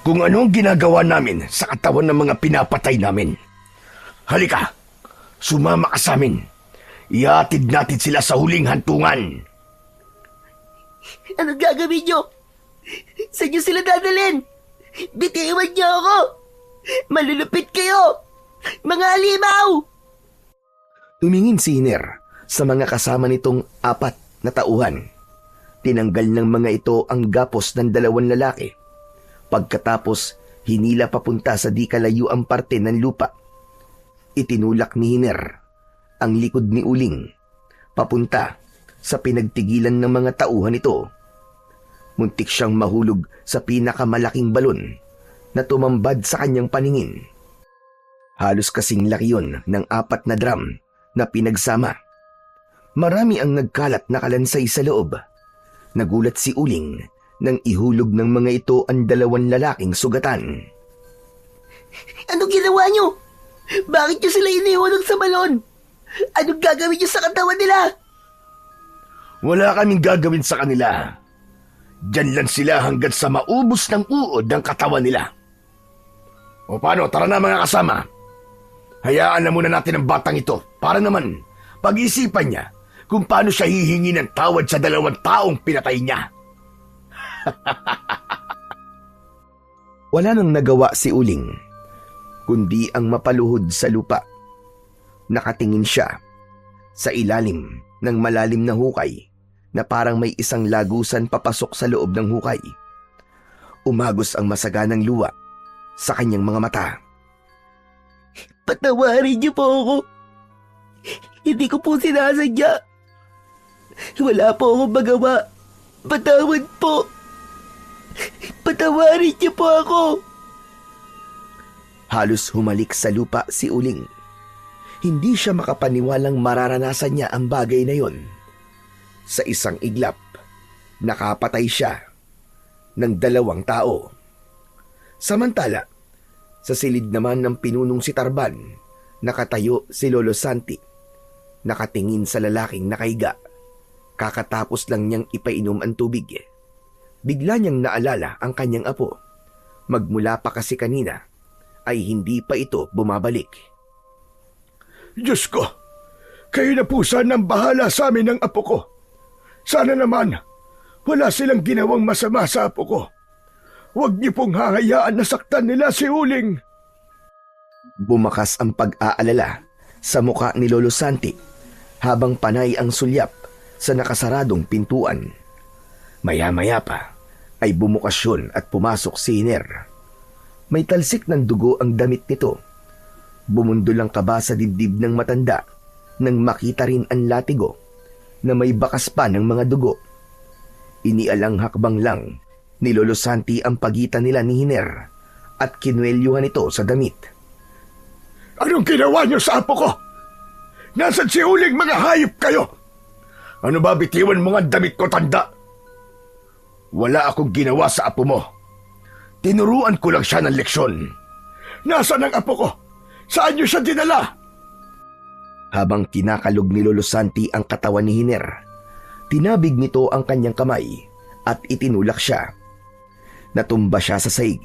Speaker 3: kung ano ang ginagawa namin sa katawan ng mga pinapatay namin. Halika, sumama ka sa amin. Ihatid natin sila sa huling hantungan.
Speaker 2: Anong gagawin niyo? Saan niyo sila dadalhin? Bitiwan niyo ako! Malulupit kayo! Mga alimaw!
Speaker 1: Tumingin si Hiner sa mga kasama nitong 4 na tauhan. Tinanggal ng mga ito ang gapos ng 2 lalaki. Pagkatapos, hinila papunta sa di kalayuang parte ng lupa. Itinulak ni Hiner ang likod ni Uling papunta sa pinagtigilan ng mga tauhan ito. Muntik siyang mahulog sa pinakamalaking balon na tumambad sa kanyang paningin. Halos kasing laki yun ng 4 na drum na pinagsama. Marami ang nagkalat na kalansay sa loob. Nagulat si Uling nang ihulog ng mga ito ang 2 lalaking sugatan.
Speaker 2: Anong ginawa niyo? Bakit niyo sila inihulog sa balon? Anong gagawin niyo sa katawan nila?
Speaker 3: Wala kaming gagawin sa kanila. Diyan lang sila hanggang sa maubos ng uod ng katawan nila. O paano, tara na mga kasama. Hayaan na muna natin ang batang ito para naman pag-isipan niya kung paano siya hihingi ng tawad sa 2 taong pinatay niya.
Speaker 1: Wala nang nagawa si Uling, kundi ang mapaluhod sa lupa. Nakatingin siya sa ilalim ng malalim na hukay na parang may isang lagusan papasok sa loob ng hukay. Umagos ang masaganang luwa sa kanyang mga mata.
Speaker 2: Patawarin niyo po ako. Hindi ko po sinasadya. Wala po akong magawa. Patawad po. Patawarin niyo po ako.
Speaker 1: Halos humalik sa lupa si Uling. Hindi siya makapaniwalang mararanasan niya ang bagay na yon. Sa isang iglap, nakapatay siya ng 2 tao. Samantala, sa silid naman ng pinunong si Tarban, nakatayo si Lolo Santi, nakatingin sa lalaking nakaiga. Kakatapos lang niyang ipainom ang tubig. Bigla niyang naalala ang kanyang apo. Magmula pa kasi kanina, ay hindi pa ito bumabalik.
Speaker 3: Diyos ko, kayo na po sana ang bahala sa amin ng apo ko. Sana naman, wala silang ginawang masama sa apo ko. Huwag niyo pong hahayaan na saktan nila si Uling.
Speaker 1: Bumakas ang pag-aalala sa muka ni Lolo Santi habang panay ang sulyap sa nakasaradong pintuan. Maya-maya pa ay bumukas yun at pumasok si Hiner. May talsik ng dugo ang damit nito. Bumundol ang kaba sa dibdib ng matanda nang makita rin ang latigo na may bakas pa ng mga dugo. Inialang hakbang lang ni Lolo Santi ang pagitan nila ni Hiner at kinuwelyuhan ito sa damit.
Speaker 3: Anong ginawa niyo sa apo ko? Nasaan si Uling, mga hayop kayo? Ano ba bitiwan mo nga damit ko, tanda? Wala akong ginawa sa apo mo. Tinuruan ko lang siya ng leksyon. Nasaan ang apo ko? Saan niyo siya dinala?
Speaker 1: Habang kinakalog ni Lolo Santi ang katawan ni Hiner, tinabig nito ang kanyang kamay at itinulak siya. Natumba siya sa saig,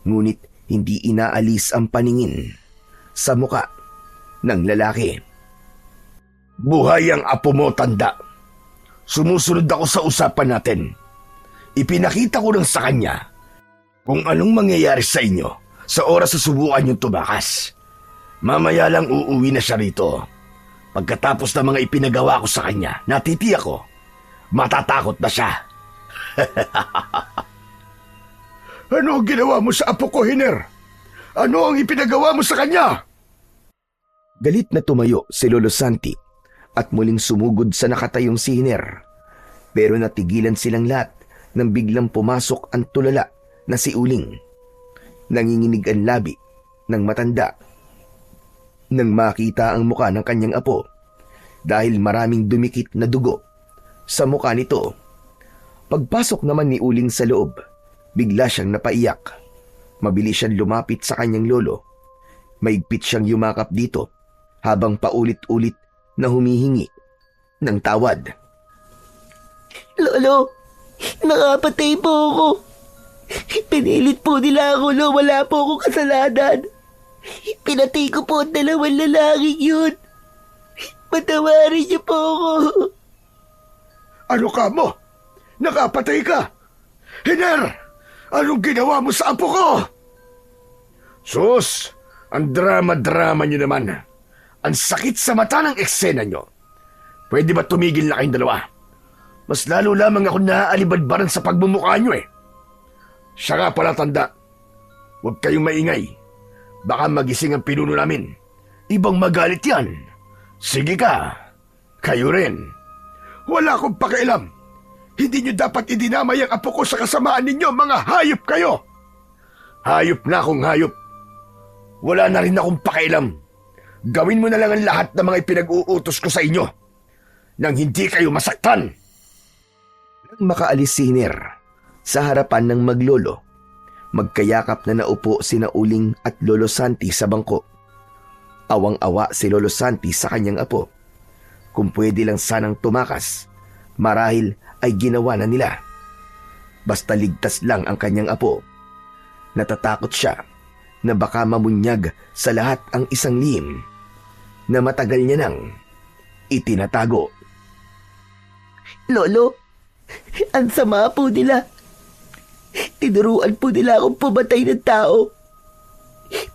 Speaker 1: ngunit hindi inaalis ang paningin sa muka ng lalaki.
Speaker 3: Buhay ang apo mo, tanda. Sumusunod ako sa usapan natin. Ipinakita ko lang sa kanya kung anong mangyayari sa inyo sa oras sa subukan niyong tumakas. Mamaya lang uuwi na siya rito. Pagkatapos ng mga ipinagawa ko sa kanya, natitiyak ko, matatakot na siya. Ano ang ginawa mo sa apo ko, Hiner? Ano ang ipinagawa mo sa kanya?
Speaker 1: Galit na tumayo si Lolo Santi at muling sumugod sa nakatayong si Hiner. Pero natigilan silang lahat nang biglang pumasok ang tulala na si Uling. Nanginginig ang labi ng matanda. Nang makita ang muka ng kanyang apo, dahil maraming dumikit na dugo sa muka nito, pagpasok naman ni Uling sa loob, bigla siyang napaiyak. Mabilis siyang lumapit sa kanyang lolo. Maigpit siyang yumakap dito habang paulit-ulit na humihingi ng tawad.
Speaker 2: Lolo, nakapatay po ako. Pinilit po nila ako na wala po akong kasalanan. Pinatay ko po ang dalawang lalaking yun. Patawarin niyo po ako.
Speaker 3: Ano ka mo? Nakapatay ka? Hiner! Anong ginawa mo sa apo ko? Sus! Ang drama-drama niyo naman. Ang sakit sa mata ng eksena niyo. Pwede ba tumigil na kayong dalawa? Mas lalo lamang ako naaalibadbaran sa pagmumukha niyo eh. Siya nga pala, tanda. Huwag kayong maingay. Baka magising ang pinuno namin. Ibang magalit yan. Sige ka. Kayo rin. Wala akong pakialam. Hindi niyo dapat idinamay ang apo ko sa kasamaan ninyo, mga hayop kayo. Hayop na akong hayop. Wala na rin akong pakialam. Gawin mo na lang ang lahat ng mga ipinag-uutos ko sa inyo nang hindi kayo masaktan.
Speaker 1: Nang makaalis si Hiner sa harapan ng maglolo, magkayakap na naupo sina Uling at Lolo Santi sa bangko. Awang-awa si Lolo Santi sa kanyang apo. Kung pwede lang sanang tumakas, marahil ay ginawa na nila. Basta ligtas lang ang kanyang apo. Natatakot siya na baka mamunyag sa lahat ang isang lihim na matagal niya nang itinatago.
Speaker 2: Lolo, ang sama po nila. Tinuruan po nila akong pumatay ng tao.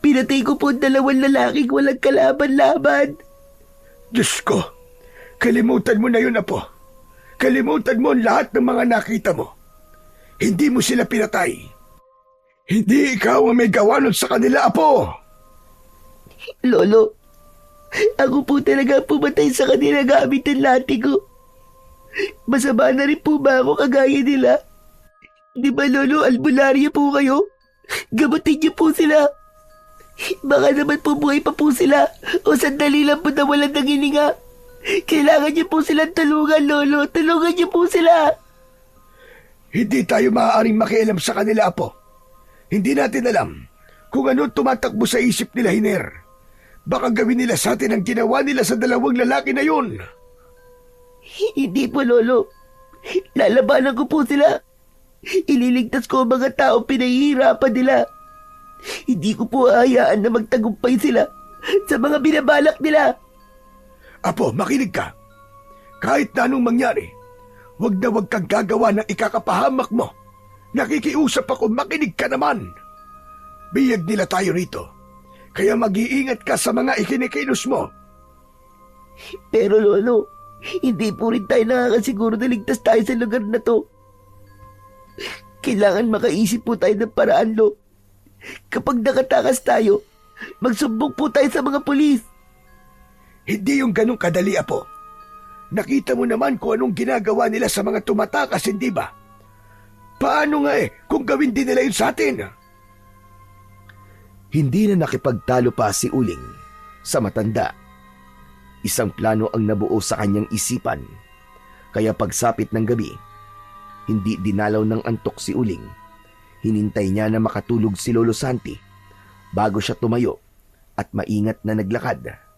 Speaker 2: Pinatay ko po ang dalawang lalaking walang kalaban-laban.
Speaker 3: Diyos ko, kalimutan mo na yun, apo. Kalimutan mo ang lahat ng mga nakita mo. Hindi mo sila pinatay. Hindi ikaw ang may gawa nun sa kanila, apo.
Speaker 2: Lolo, ako po talaga pumatay sa kanila gamit ang lati ko. Masama na rin po ba ako kagaya nila? Di ba, Lolo, albularyo po kayo? Gamutin niyo po sila. Baka naman po buhay pa po sila o sandali lang po na walang nangininga. Kailangan niyo po silang tulungan, Lolo. Tulungan niyo po sila.
Speaker 3: Hindi tayo maaaring makialam sa kanila, apo. Hindi natin alam kung ano tumatakbo sa isip nila, Hiner. Baka gawin nila sa atin ang ginawa nila sa dalawang lalaki na yun.
Speaker 2: Hindi po, Lolo. Lalabanan ko po sila. Ililigtas ko ang mga tao pinahihirapan nila. Hindi ko po hayaan na magtagumpay sila sa mga binabalak nila.
Speaker 3: Apo, makinig ka. Kahit na anong mangyari, wag na wag kang gagawa ng ikakapahamak mo. Nakikiusap ako, makinig ka naman. Biyag nila tayo rito. Kaya mag-iingat ka sa mga ikinikilos mo.
Speaker 2: Pero Lolo, hindi po rin tayo nakakasiguro na ligtas tayo sa lugar na to. Kailangan makaisip po tayo ng paraan, Lo. Kapag nakatakas tayo, magsumbong po tayo sa mga pulis.
Speaker 3: Hindi yung ganong kadali, apo. Nakita mo naman kung anong ginagawa nila sa mga tumatakas, hindi ba? Paano nga kung gawin din nila yun sa atin?
Speaker 1: Hindi na nakipagtalo pa si Uling sa matanda. Isang plano ang nabuo sa kanyang isipan. Kaya pagsapit ng gabi, hindi dinalaw ng antok si Uling. Hinintay niya na makatulog si Lolo Santi bago siya tumayo at maingat na naglakad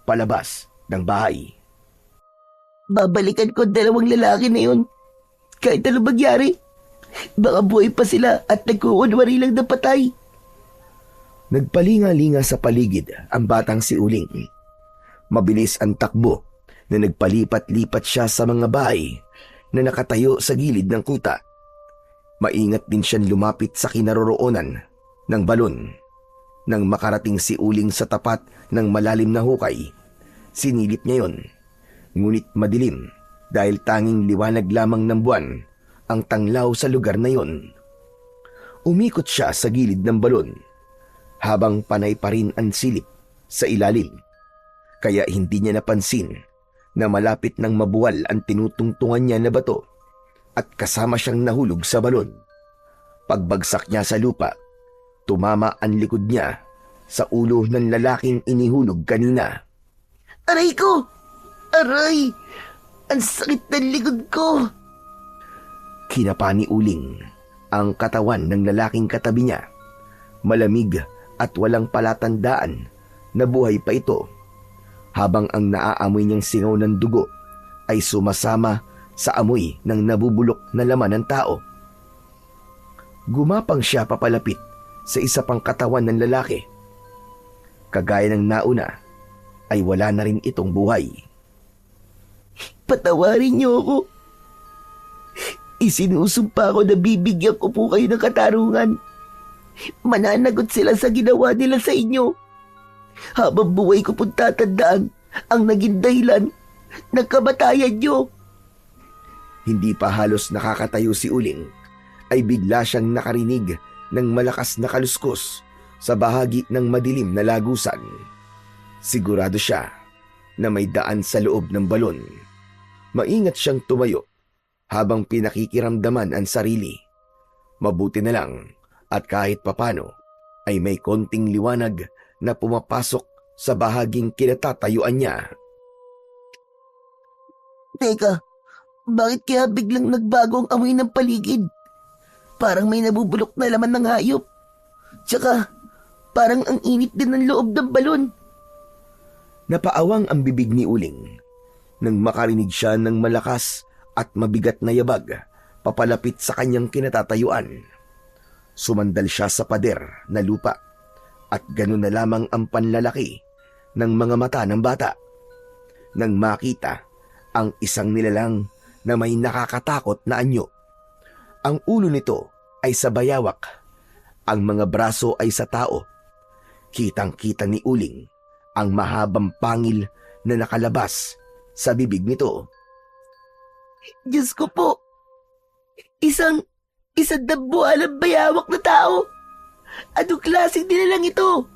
Speaker 1: palabas ng bahay.
Speaker 2: Babalikan ko ang dalawang lalaki na yun. Kahit ano magyari, baka buhay pa sila at nagkukunwari lang na patay.
Speaker 1: Nagpalinga-linga sa paligid ang batang si Uling. Mabilis ang takbo na nagpalipat-lipat siya sa mga bahay na nakatayo sa gilid ng kuta. Maingat din siyang lumapit sa kinaroroonan ng balon. Nang makarating si Uling sa tapat ng malalim na hukay, sinilip niya yon. Ngunit madilim dahil tanging liwanag lamang ng buwan ang tanglaw sa lugar na yon. Umikot siya sa gilid ng balon habang panay pa rin ang silip sa ilalim. Kaya hindi niya napansin na malapit ng mabuwal ang tinutungtungan niya na bato at kasama siyang nahulog sa balon. Pagbagsak niya sa lupa, tumama ang likod niya sa ulo ng lalaking inihulog kanina.
Speaker 2: Aray ko! Aray! Ang sakit ng likod ko!
Speaker 1: Kinapa ni Uling ang katawan ng lalaking katabi niya. Malamig at walang palatandaan na buhay pa ito, habang ang naaamoy niyang singaw ng dugo ay sumasama sa amoy ng nabubulok na laman ng tao. Gumapang siya papalapit sa isa pang katawan ng lalaki. Kagaya ng nauna, ay wala na rin itong buhay.
Speaker 2: Patawarin niyo ako. Isinusumpa ko na bibigyan ko po kayo ng katarungan. Mananagot sila sa ginawa nila sa inyo. Habang buhay ko pong tatandaan ang naging dahilan ng kamatayan niyo.
Speaker 1: Hindi pa halos nakakatayo si Uling, ay bigla siyang nakarinig ng malakas na kaluskos sa bahagi ng madilim na lagusan. Sigurado siya na may daan sa loob ng balon. Maingat siyang tumayo habang pinakikiramdaman ang sarili. Mabuti na lang at kahit papano ay may konting liwanag na pumapasok sa bahaging kinatatayuan niya.
Speaker 2: Teka, bakit kaya biglang nagbago ang amoy ng paligid? Parang may nabubulok na laman ng hayop. Tsaka, parang ang init din ng loob ng balon.
Speaker 1: Napaawang ang bibig ni Uling nang makarinig siya ng malakas at mabigat na yabag papalapit sa kanyang kinatatayuan. Sumandal siya sa pader na lupa at ganun na lamang ang panlalaki ng mga mata ng bata nang makita ang isang nilalang na may nakakatakot na anyo. Ang ulo nito ay sa bayawak, ang mga braso ay sa tao. Kitang-kita ni Uling ang mahabang pangil na nakalabas sa bibig nito.
Speaker 2: Diyos ko po, isang dabuhalang bayawak na tao. Anong klaseng nilalang ito?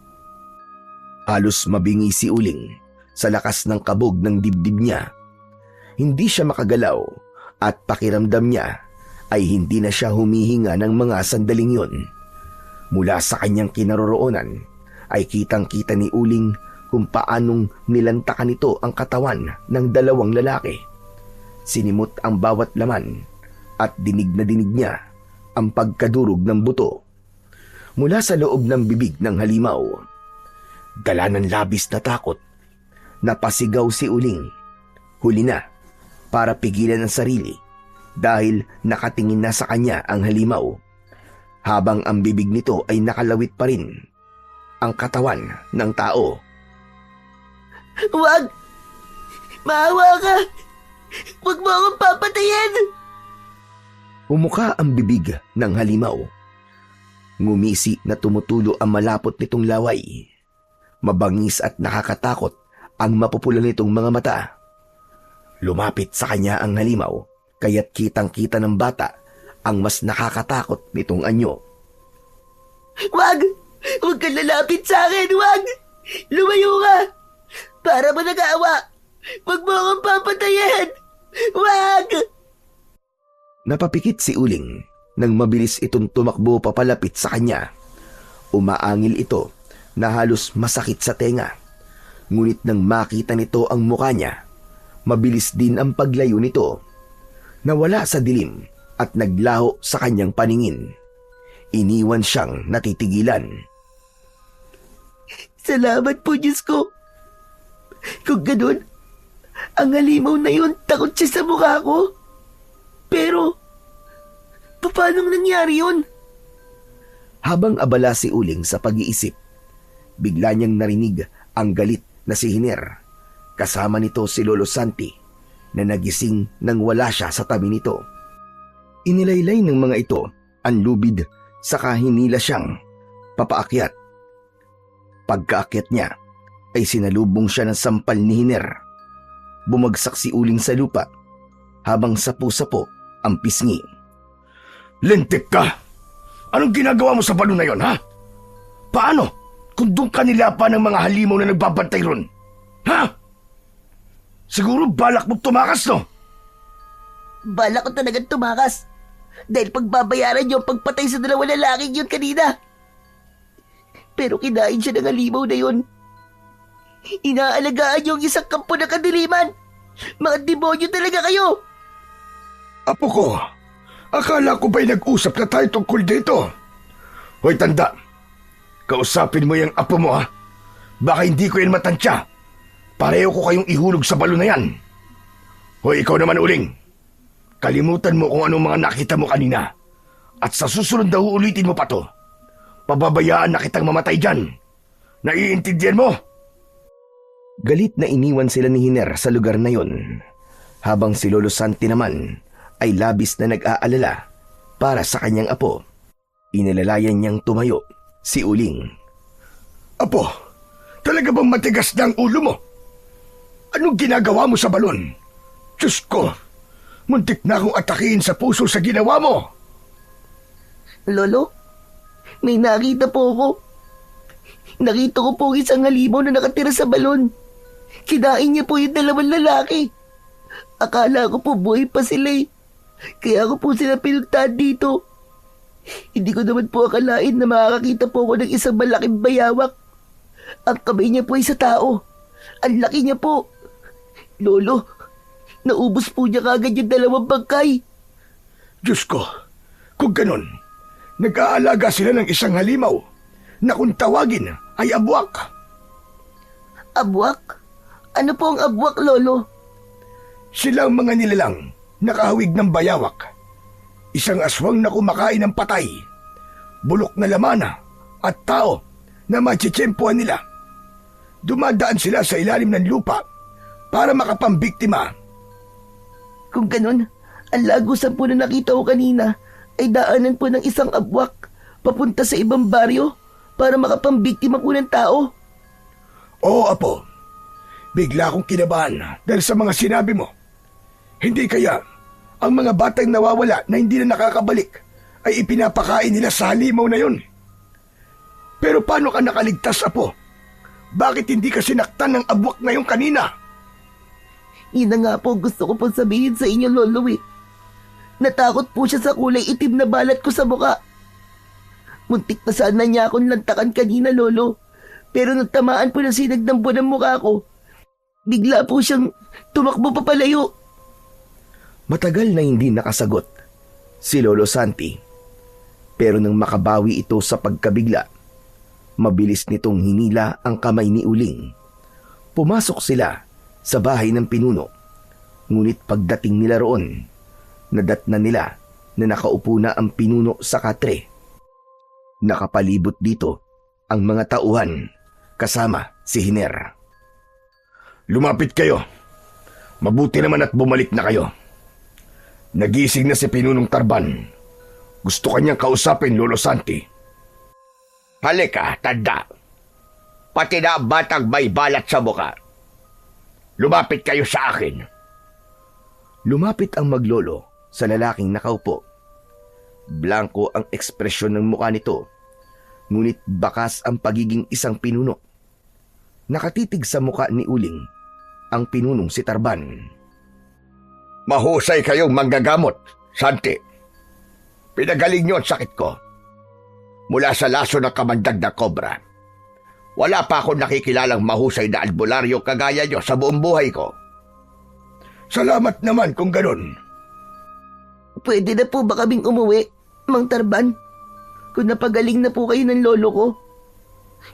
Speaker 1: Halos mabingi si Uling sa lakas ng kabog ng dibdib niya. Hindi siya makagalaw at pakiramdam niya ay hindi na siya humihinga ng mga sandaling yun. Mula sa kanyang kinaroroonan ay kitang-kita ni Uling kung paanong nilantakan nito ang katawan ng dalawang lalaki. Sinimot ang bawat laman at dinig na dinig niya ang pagkadurog ng buto. Mula sa loob ng bibig ng halimaw, dala ng labis na takot, napasigaw si Uling. Huli na para pigilan ang sarili dahil nakatingin na sa kanya ang halimaw, habang ang bibig nito ay nakalawit pa rin ang katawan ng tao.
Speaker 2: Huwag! Maawa ka! Huwag mo akong papatayin!
Speaker 1: Umuka ang bibig ng halimaw. Ngumisi na tumutulo ang malapot nitong laway. Mabangis at nakakatakot ang mapupula nitong mga mata. Lumapit sa kanya ang halimaw, kaya't kitang-kita ng bata ang mas nakakatakot nitong anyo.
Speaker 2: Huwag! Huwag kang lalapit sa akin! Huwag! Lumayo ka! Para mo nag-aawa! Huwag mo akong papatayin! Huwag!
Speaker 1: Napapikit si Uling nang mabilis itong tumakbo papalapit sa kanya. Umaangil ito na halos masakit sa tenga. Ngunit nang makita nito ang mukha niya, mabilis din ang paglayo nito. Nawala sa dilim at naglaho sa kanyang paningin. Iniwan siyang natitigilan.
Speaker 2: Salamat po, Diyos ko. Kung ganun, ang halimaw na yun takot siya sa mukha ko. Pero, paano nangyari yun?
Speaker 1: Habang abala si Uling sa pag-iisip, bigla niyang narinig ang galit na si Hiner. Kasama nito si Lolo Santi na nagising nang wala siya sa tabi nito. Inilaylay ng mga ito ang lubid saka hinila siyang papaakyat. Pagkaakyat niya ay sinalubong siya ng sampal ni Hiner. Bumagsak si Uling sa lupa habang sapu-sapo ang pisngi.
Speaker 3: Lintik ka! Anong ginagawa mo sa balon na yon, ha? Paano kung doon ka nilapa ng mga halimaw na nagbabantay ron? Ha? Siguro balak mo tumakas, no?
Speaker 2: Balak ko talagang tumakas. Dahil pagbabayaran niyo ang pagpatay sa dalawang lalaking yun kanina. Pero kinain siya ng halimaw na yun. Inaalagaan yung isang kampo na kadiliman. Mga demonyo talaga kayo.
Speaker 3: Apo ko, akala ko ba'y nag-usap na tayo tungkol dito? Hoy tanda, kausapin mo yung apo mo ha. Baka hindi ko yan matansya. Pareho ko kayong ihulog sa balon na yan. Hoy ikaw naman uling. Kalimutan mo kung anong mga nakita mo kanina. At sa susunod na uulitin mo pa to. Pababayaan na kitang mamatay dyan. Naiintindihan mo?
Speaker 1: Galit na iniwan sila ni Hiner sa lugar na yon, habang si Lolo Santi naman ay labis na nag-aalala para sa kanyang apo. Inalalayan niyang tumayo si Uling.
Speaker 3: Apo, talaga bang matigas na ang ulo mo? Anong ginagawa mo sa balon? Diyos ko, muntik na akong atakihin sa puso sa ginawa mo.
Speaker 2: Lolo, may nakita po ako. Nakita ko po isang halimaw na nakatira sa balon. Kinain niya po yung dalawang lalaki. Akala ko po buhay pa sila eh. Kaya ako po sila pinuntahan dito. Hindi ko naman po akalain na makakakita po ako ng isang malaking bayawak. Ang kamay niya po ay sa tao. Ang laki niya po. Lolo, naubos po niya kagad yung dalawang bangkay.
Speaker 3: Diyos ko, kung ganun, nag-aalaga sila ng isang halimaw na kung tawagin ay abwak.
Speaker 2: Abwak? Ano po ang abwak, Lolo?
Speaker 3: Sila ang mga nilalang nakahawig ng bayawak. Isang aswang na kumakain ng patay, bulok na lamana at tao na matsitsempuan nila. Dumadaan sila sa ilalim ng lupa para makapambiktima.
Speaker 2: Kung ganun, ang lagusan po na nakita ko kanina ay daanan po ng isang abwak papunta sa ibang baryo para makapambiktima po ng tao.
Speaker 3: Oo, Apo. Bigla akong kinabahan dahil sa mga sinabi mo. Hindi kaya ang mga batang nawawala na hindi na nakakabalik ay ipinapakain nila sa halimaw na yun? Pero paano ka nakaligtas, Apo? Bakit hindi ka sinaktan ng abwak na yung kanina?
Speaker 2: Yun na nga po gusto ko po sabihin sa inyo, Lolo eh. Natakot po siya sa kulay itim na balat ko sa muka. Muntik na sana niya akong lantakan kanina, Lolo. Pero nung tamaan po ng sinag ng buwan ng mukha ko, bigla po siyang tumakbo papalayo.
Speaker 1: Matagal na hindi nakasagot si Lolo Santi. Pero nang makabawi ito sa pagkabigla, mabilis nitong hinila ang kamay ni Uling. Pumasok sila sa bahay ng pinuno. Ngunit pagdating nila roon, nadatna nila na nakaupo na ang pinuno sa katre. Nakapalibot dito ang mga tauhan kasama si Hiner.
Speaker 3: Lumapit kayo. Mabuti naman at bumalik na kayo. Nagising na si Pinunong Tarban. Gusto kanyang kausapin, Lolo Santi.
Speaker 4: Halika, tanda. Pati na ang batang may balat sa muka. Lumapit kayo sa akin.
Speaker 1: Lumapit ang maglolo sa lalaking nakaupo. Blanko ang ekspresyon ng mukha nito, ngunit bakas ang pagiging isang pinuno. Nakatitig sa mukha ni Uling ang pinunong si Tarban.
Speaker 4: Mahusay kayong manggagamot, Santi. Pinagaling niyo ang sakit ko. Mula sa laso ng kamandag na kobra. Wala pa akong nakikilalang mahusay na albularyo kagaya niyo sa buong buhay ko.
Speaker 3: Salamat naman kung ganun.
Speaker 2: Pwede na po ba kaming umuwi, Mang Tarban? Kung napagaling na po kayo ng lolo ko.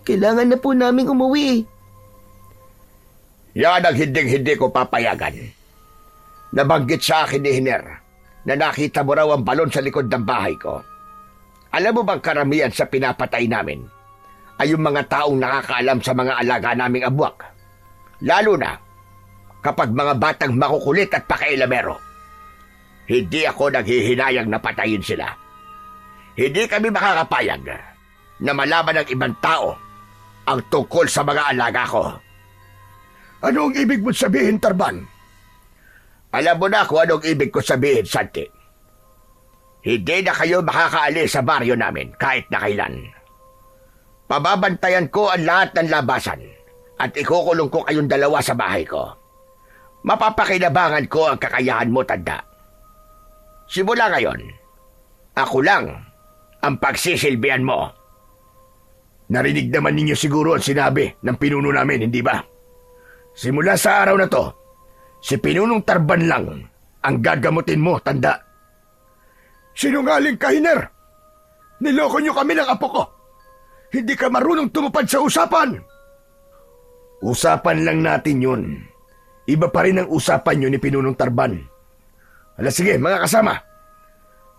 Speaker 2: Kailangan na po naming umuwi eh.
Speaker 4: Yan ang hinding-hindi ko papayagan. Nabanggit sa akin ni Hiner na nakita mo raw ang balon sa likod ng bahay ko. Alam mo bang karamihan sa pinapatay namin ay yung mga taong nakakaalam sa mga alaga naming abwak? Lalo na kapag mga batang makukulit at pakailamero. Hindi ako naghihinayang na patayin sila. Hindi kami makakapayag na malaman ng ibang tao ang tungkol sa mga alaga ko.
Speaker 3: Ano ang ibig mo sabihin, Tarban?
Speaker 4: Alam mo na kung anong ibig ko sabihin, Santi. Hindi na kayo makakaalis sa baryo namin kahit na kailan. Pababantayan ko ang lahat ng labasan at ikukulong ko kayong dalawa sa bahay ko. Mapapakinabangan ko ang kakayahan mo, tanda. Simula ngayon, ako lang ang pagsisilbihan mo. Narinig naman ninyo siguro ang sinabi ng pinuno namin, hindi ba? Simula sa araw na to, si Pinunong Tarban lang ang gagamutin mo, tanda.
Speaker 3: Sinungaling ka, Hiner! Niloko niyo kami ng apo ko! Hindi ka marunong tumupad sa usapan!
Speaker 4: Usapan lang natin yun. Iba pa rin ang usapan yun ni Pinunong Tarban. Sige, mga kasama.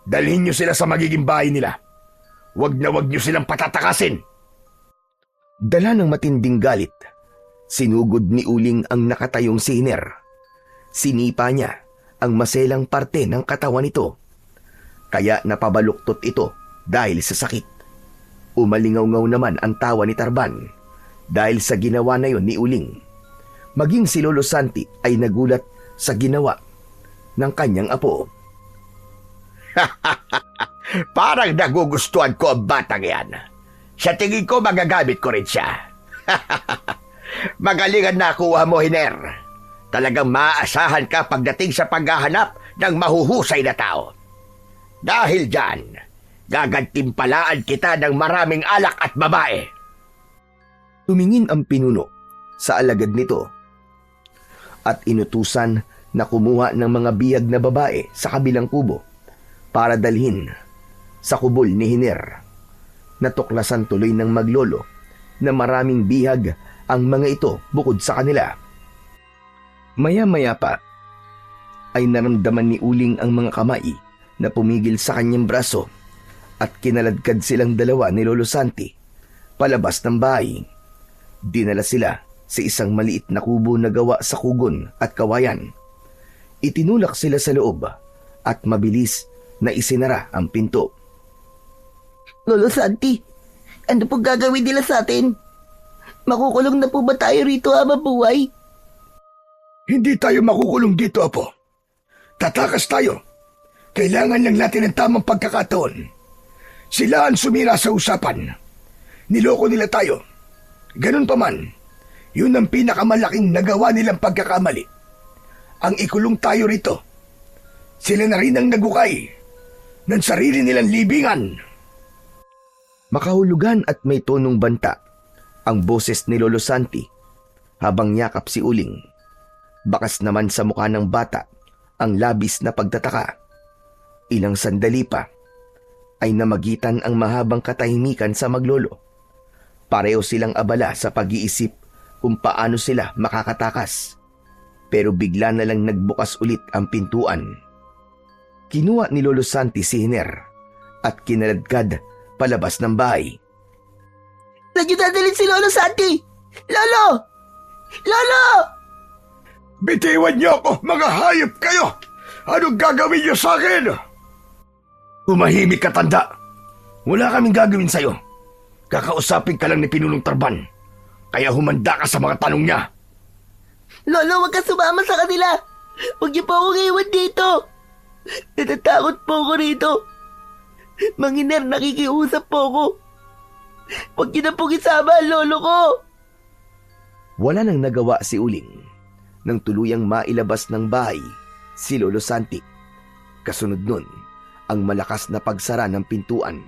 Speaker 4: Dalhin nyo sila sa magiging bahay nila. Wag na wag nyo silang patatakasin.
Speaker 1: Dala ng matinding galit, sinugod ni Uling ang nakatayong si Hiner. Sinipa niya ang maselang parte ng katawan nito. Kaya napabaluktot ito dahil sa sakit. Umalingaw-ngaw naman ang tawa ni Tarban dahil sa ginawa na yon ni Uling. Maging si Lolo Santi ay nagulat sa ginawa ng kanyang apo.
Speaker 4: Parang nagugustuhan ko ang batang yan. Sa tingin ko magagamit ko rin siya. Magaling ang nakuha mo, Hiner. Talagang maaasahan ka pagdating sa paghahanap ng mahuhusay na tao. Dahil dyan, gagantimpalaan kita ng maraming alak at babae.
Speaker 1: Tumingin ang pinuno sa alagad nito at inutusan na kumuha ng mga bihag na babae sa kabilang kubo para dalhin sa kubol ni Hiner. Natuklasan tuloy ng maglolo na maraming bihag ang mga ito bukod sa kanila. Maya-maya pa ay naramdaman ni Uling ang mga kamay na pumigil sa kanyang braso at kinaladkad silang dalawa ni Lolo Santi palabas ng bahay. Dinala sila sa isang maliit na kubo na gawa sa kugon at kawayan. Itinulak sila sa loob at mabilis na isinara ang pinto.
Speaker 2: Lolo Santi, ano po gagawin nila sa atin? Makukulong na po ba tayo rito habang buhay?
Speaker 3: Hindi tayo makukulong dito, Apo. Tatakas tayo. Kailangan lang natin ng tamang pagkakataon. Sila ang sumira sa usapan. Niloko nila tayo. Ganun pa man, yun ang pinakamalaking nagawa nilang pagkakamali. Ang ikulong tayo rito. Sila na rin ang nagukay ng sarili nilang libingan.
Speaker 1: Makahulugan at may tonong banta ang boses ni Lolo Santi habang yakap si Uling. Bakas naman sa mukha ng bata ang labis na pagtataka. Ilang sandali pa ay namagitan ang mahabang katahimikan sa maglolo. Pareho silang abala sa pag-iisip kung paano sila makakatakas. Pero bigla na lang nagbukas ulit ang pintuan. Kinuha ni Lolo Santi si Hiner at kinaladkad palabas ng bahay.
Speaker 2: Saan niyo dadalhin si Lolo Santi? Lolo! Lolo!
Speaker 3: Bitiwan niyo ako, mga hayop kayo! Anong gagawin niyo sa akin?
Speaker 4: Tumahimik ka, tanda. Wala kaming gagawin sa'yo. Kakausapin ka lang ni Pinunong Tarban. Kaya humanda ka sa mga tanong niya.
Speaker 2: Lolo, huwag ka sumama sa kanila! Huwag niyo po akong iwan dito! Natatakot po ako rito! Mang Hiner, nakikiusap po ako! Huwag niyo na pong isama ang lolo ko!
Speaker 1: Wala nang nagawa si Uling nang tuluyang mailabas ng bahay si Lolo Santi. Kasunod nun, ang malakas na pagsara ng pintuan.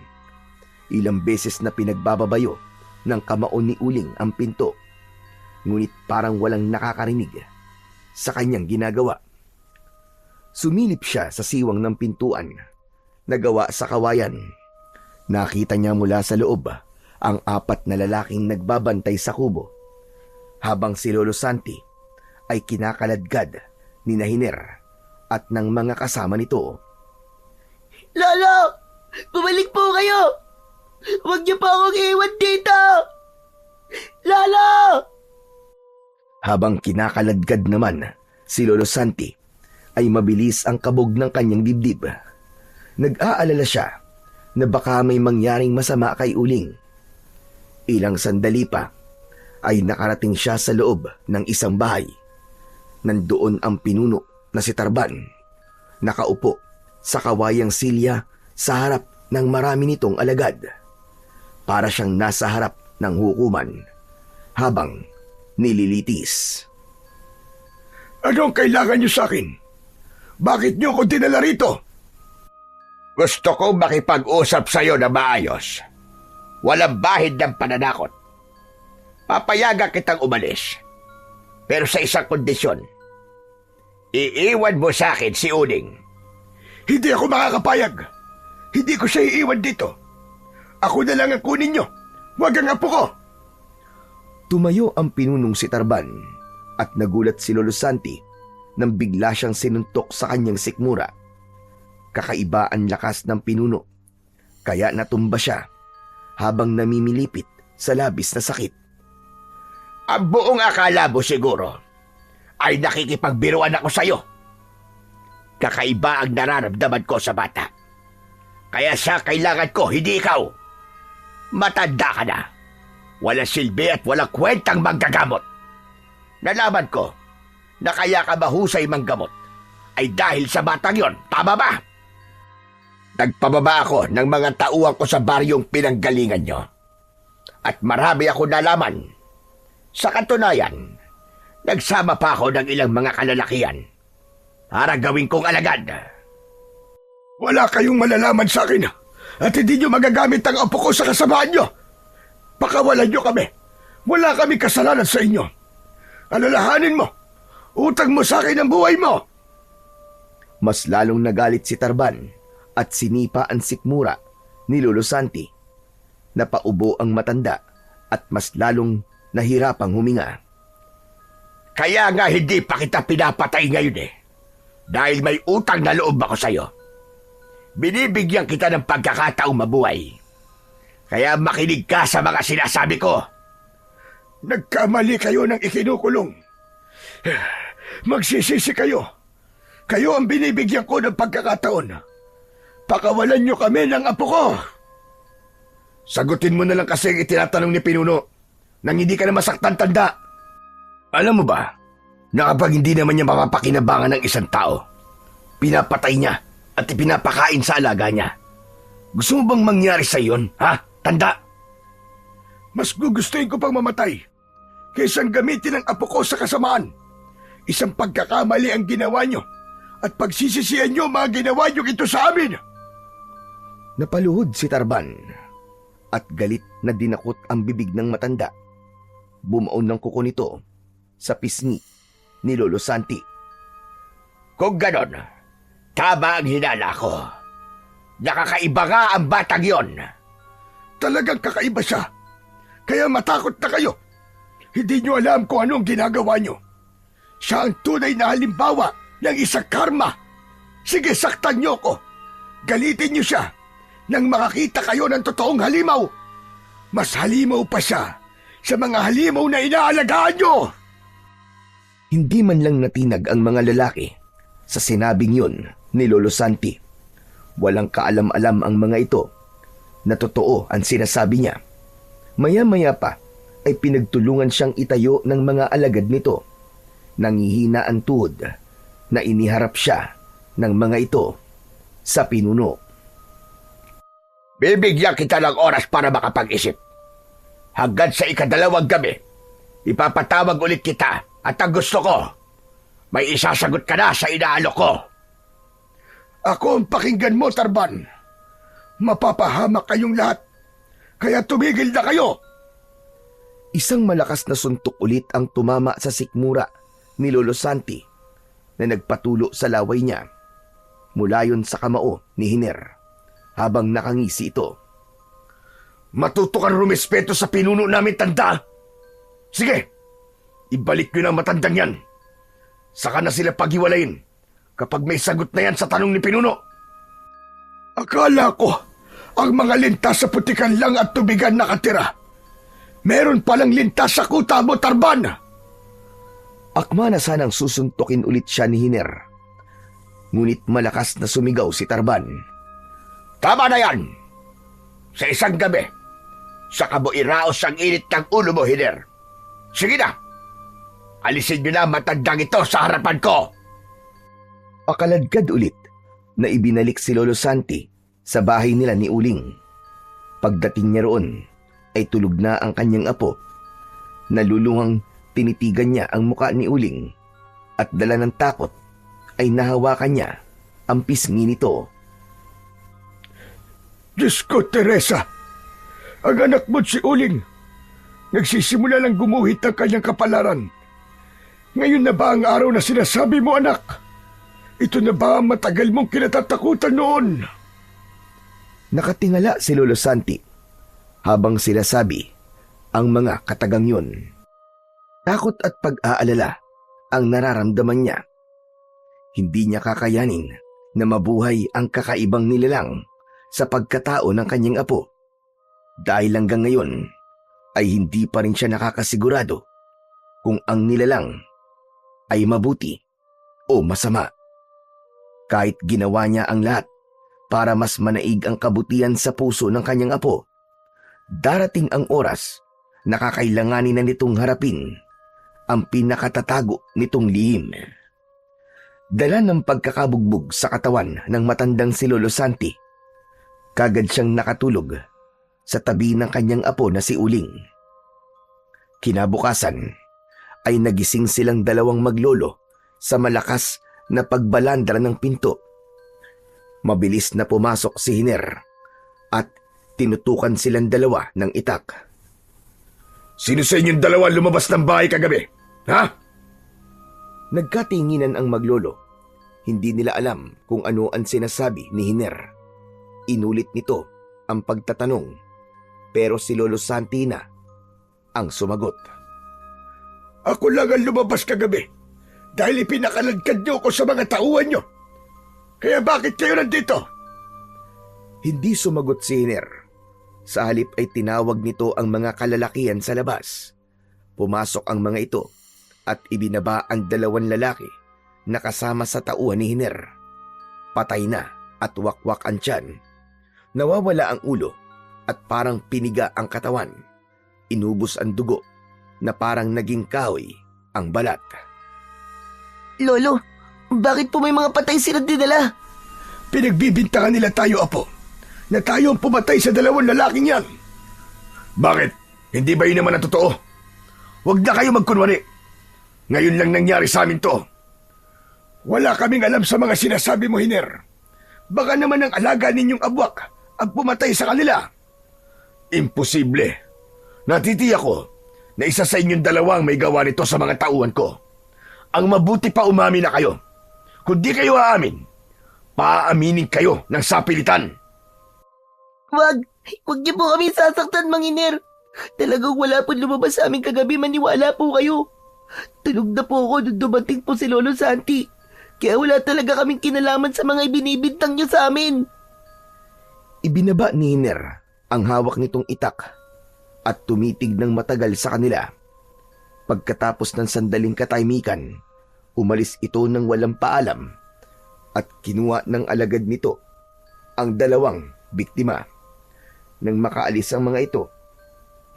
Speaker 1: Ilang beses na pinagbababayo ng kamao ni Uling ang pinto. Ngunit parang walang nakakarinig sa kanyang ginagawa. Sumilip siya sa siwang ng pintuan na gawa sa kawayan. Nakita niya mula sa loob ang 4 na lalaking nagbabantay sa kubo, habang si Lolo Santi ay kinakaladkad ni Hiner at ng mga kasama nito.
Speaker 2: Lolo! Bumalik po kayo! Huwag niyo po akong iwan dito! Lolo!
Speaker 1: Habang kinakaladkad naman si Lolo Santi, ay mabilis ang kabog ng kanyang dibdib. Nag-aalala siya na baka may mangyaring masama kay Uling. Ilang sandali pa ay nakarating siya sa loob ng isang bahay. Nandoon ang pinuno na si Tarban, nakaupo sa kawayang silya sa harap ng marami nitong alagad. Para siyang nasa harap ng hukuman habang nililitis.
Speaker 3: Anong kailangan niyo sa akin? Bakit niyo ako dinala rito?
Speaker 4: Gusto ko makipag-usap sa'yo na maayos. walang bahid ng pananakot. Papayagan kitang umalis. Pero sa isang kondisyon. Iiwan mo sa akin si Uling.
Speaker 3: Hindi ako makakapayag. Hindi ko siya iiwan dito. Ako na lang ang kunin nyo. Huwag ang apo ko.
Speaker 1: Tumayo ang pinunong si Tarban at nagulat si Lolo Santi nang bigla siyang sinuntok sa kanyang sikmura. Kakaiba ang lakas ng pinuno, kaya natumba siya habang namimilipit sa labis na sakit.
Speaker 4: Ang buong akala mo siguro ay nakikipagbiruan ako sa'yo. Kakaiba ang nararamdaman ko sa bata. Kaya siya kailangan ko, hindi ikaw. Matanda ka na. Walang silbi at walang kwentang manggagamot. Nalaman ko na kaya ka mahusay manggamot ay dahil sa batang yon, tama ba? Nagpababa ako ng mga tauhan ko sa baryong pinanggalingan nyo. At marami ako nalaman. Sa katunayan, nagsama pa ako ng ilang mga kalalakihan para gawin kong alagad.
Speaker 3: Wala kayong malalaman sa akin at hindi nyo magagamit ang apo ko sa kasamaan nyo. Pakawalan nyo kami. Wala kami kasalanan sa inyo. Alalahanin mo. Utang mo sa akin ang buhay mo.
Speaker 1: Mas lalong nagalit si Tarban at sinipa ang sikmura ni Lolo Santi. Napaubo ang matanda at mas lalong nahirapang huminga.
Speaker 4: Kaya nga hindi pa kita pinapatay ngayon dahil may utang na loob ako sa'yo. Binibigyan kita ng pagkakataong mabuhay. Kaya makinig ka sa mga sinasabi ko.
Speaker 3: Nagkamali kayo ng ikinukulong. Magsisisi kayo. Kayo ang binibigyan ko ng pagkakataon. Pakawalan nyo kami ng apo ko.
Speaker 4: Sagutin mo na lang kasi ang itinatanong ni Pinuno nang hindi ka na masaktan, tanda. Alam mo ba, na kapag hindi naman niya mapapakinabangan ng isang tao, pinapatay niya at ipinapakain sa alaga niya. Gusto mo bang mangyari sa iyon, ha? Tanda?
Speaker 3: Mas gugustuhin ko pang mamatay kaysa gamitin ang apo ko sa kasamaan. Isang pagkakamali ang ginawa nyo at pagsisisihan nyo mga ginawa nyo ito sa amin.
Speaker 1: Napaluhod si Tarban at galit na dinakot ang bibig ng matanda. Bumaon ng kuko nito sa pisngi ni Lolo Santi.
Speaker 4: Kung ganon, tama ang hinala ko. Nakakaiba nga ang batang yon.
Speaker 3: Talagang kakaiba siya. Kaya matakot na kayo. Hindi nyo alam kung anong ginagawa nyo. Siya ang tunay na halimbawa ng isang karma. Sige, saktan nyo ko. Galitin nyo siya nang makakita kayo ng totoong halimaw. Mas halimaw pa siya sa mga halimaw na inaalagaan nyo.
Speaker 1: Hindi man lang natinag ang mga lalaki sa sinabing yun ni Lolo Santi. Walang kaalam-alam ang mga ito na totoo ang sinasabi niya. Maya-maya pa ay pinagtulungan siyang itayo ng mga alagad nito. Nangihina ang tuhod na iniharap siya ng mga ito sa pinuno.
Speaker 4: Bibigyan kita ng oras para makapag-isip. Hanggang sa ikadalawang gabi, ipapatawag ulit kita at ang gusto ko, may isasagot ka na sa inaalok ko.
Speaker 3: Ako ang pakinggan mo, Tarban. Mapapahamak kayong lahat. Kaya tumigil na kayo.
Speaker 1: Isang malakas na suntok ulit ang tumama sa sikmura ni Lolo Santi na nagpatulo sa laway niya. Mula yun sa kamao ni Hiner habang nakangisi ito.
Speaker 4: Matuto kang rumispeto sa pinuno namin, tanda. Sige, ibalik nyo na ang matandang yan. Saka na sila paghiwalayin kapag may sagot na yan sa tanong ni pinuno.
Speaker 3: Akala ko ang mga lintas sa putikan lang at tubigan nakatira. Meron palang lintas sa kuta mo, Tarban.
Speaker 1: Akma na sanang susuntukin ulit siya ni Hiner. Ngunit malakas na sumigaw si Tarban.
Speaker 4: Tama na yan. Sa isang gabi, saka mo iraos ang init ng ulo mo, Hiner. Sige na. Alisin nyo na ang matandang ito sa harapan ko.
Speaker 1: Pakaladkad ulit na ibinalik si Lolo Santi sa bahay nila ni Uling. Pagdating niya roon ay tulog na ang kanyang apo. Naluluhang tinitigan niya ang muka ni Uling at dala ng takot ay nahawakan niya ang pisngi nito.
Speaker 3: Diyos ko, Teresa. Ang anak mo't si Uling, nagsisimula lang gumuhit ng kanyang kapalaran. Ngayon na ba ang araw na sinasabi mo, anak? Ito na ba ang matagal mong kinatatakutan noon?
Speaker 1: Nakatingala si Lolo Santi habang sinasabi ang mga katagang yun. Takot at pag-aalala ang nararamdaman niya. Hindi niya kakayanin na mabuhay ang kakaibang nilalang sa pagkatao ng kanyang apo. Dahil hanggang ngayon ay hindi pa rin siya nakakasigurado kung ang nilalang ay mabuti o masama. Kahit ginawa niya ang lahat para mas manaig ang kabutihan sa puso ng kanyang apo, darating ang oras na kakailanganin na nitong harapin ang pinakatatago nitong lihim. Dala ng pagkakabugbog sa katawan ng matandang si Lolo Santi, kagad siyang nakatulog sa tabi ng kanyang apo na si Uling. Kinabukasan ay nagising silang dalawang maglolo sa malakas na pagbalandra ng pinto. Mabilis na pumasok si Hiner at tinutukan silang dalawa ng itak.
Speaker 3: Sino sa inyong dalawa lumabas ng bahay kagabi? Ha?
Speaker 1: Nagkatinginan ang maglolo. Hindi nila alam kung ano ang sinasabi ni Hiner. Inulit nito ang pagtatanong, pero si Lolo Santi na ang sumagot.
Speaker 3: Ako lang ang lumabas kagabi dahil ipinakaladkad niyo ako sa mga tauhan niyo. Kaya bakit kayo nandito?
Speaker 1: Hindi sumagot si Hiner. Sa halip ay tinawag nito ang mga kalalakihan sa labas. Pumasok ang mga ito at ibinaba ang dalawang lalaki na kasama sa tauhan ni Hiner. Patay na at wakwak ang tiyan. Nawawala ang ulo at parang piniga ang katawan. Inubos ang dugo na parang naging kahoy ang balat.
Speaker 2: Lolo, bakit po may mga patay sila dinala?
Speaker 3: Pinagbibintangan nila tayo, apo, na tayo ang pumatay sa dalawang lalaking yan. Bakit? Hindi ba yun naman ang totoo? Huwag na kayo magkunwari. Ngayon lang nangyari sa amin to. Wala kaming alam sa mga sinasabi mo, Hiner. Baka naman ang alaga ninyong abwak ang pumatay sa kanila. Imposible. Natitiyak ko na isa sa inyong dalawang may gawa nito sa mga tauhan ko. Ang mabuti pa umamin na kayo. Kung di kayo aamin, paaaminin kayo ng sapilitan.
Speaker 2: Wag niyo po kami sasaktan, Manginer. Talagang wala po lumabas sa amin kagabi, maniwala po kayo. Tulog na po ako nung dumating po si Lolo Santi. Kaya wala talaga kaming kinalaman sa mga ibinibintang niyo sa amin.
Speaker 1: Ibinaba ni Hiner ang hawak nitong itak at tumitig ng matagal sa kanila. Pagkatapos ng sandaling katahimikan, umalis ito ng walang paalam at kinuha ng alagad nito ang dalawang biktima. Nang makaalis ang mga ito,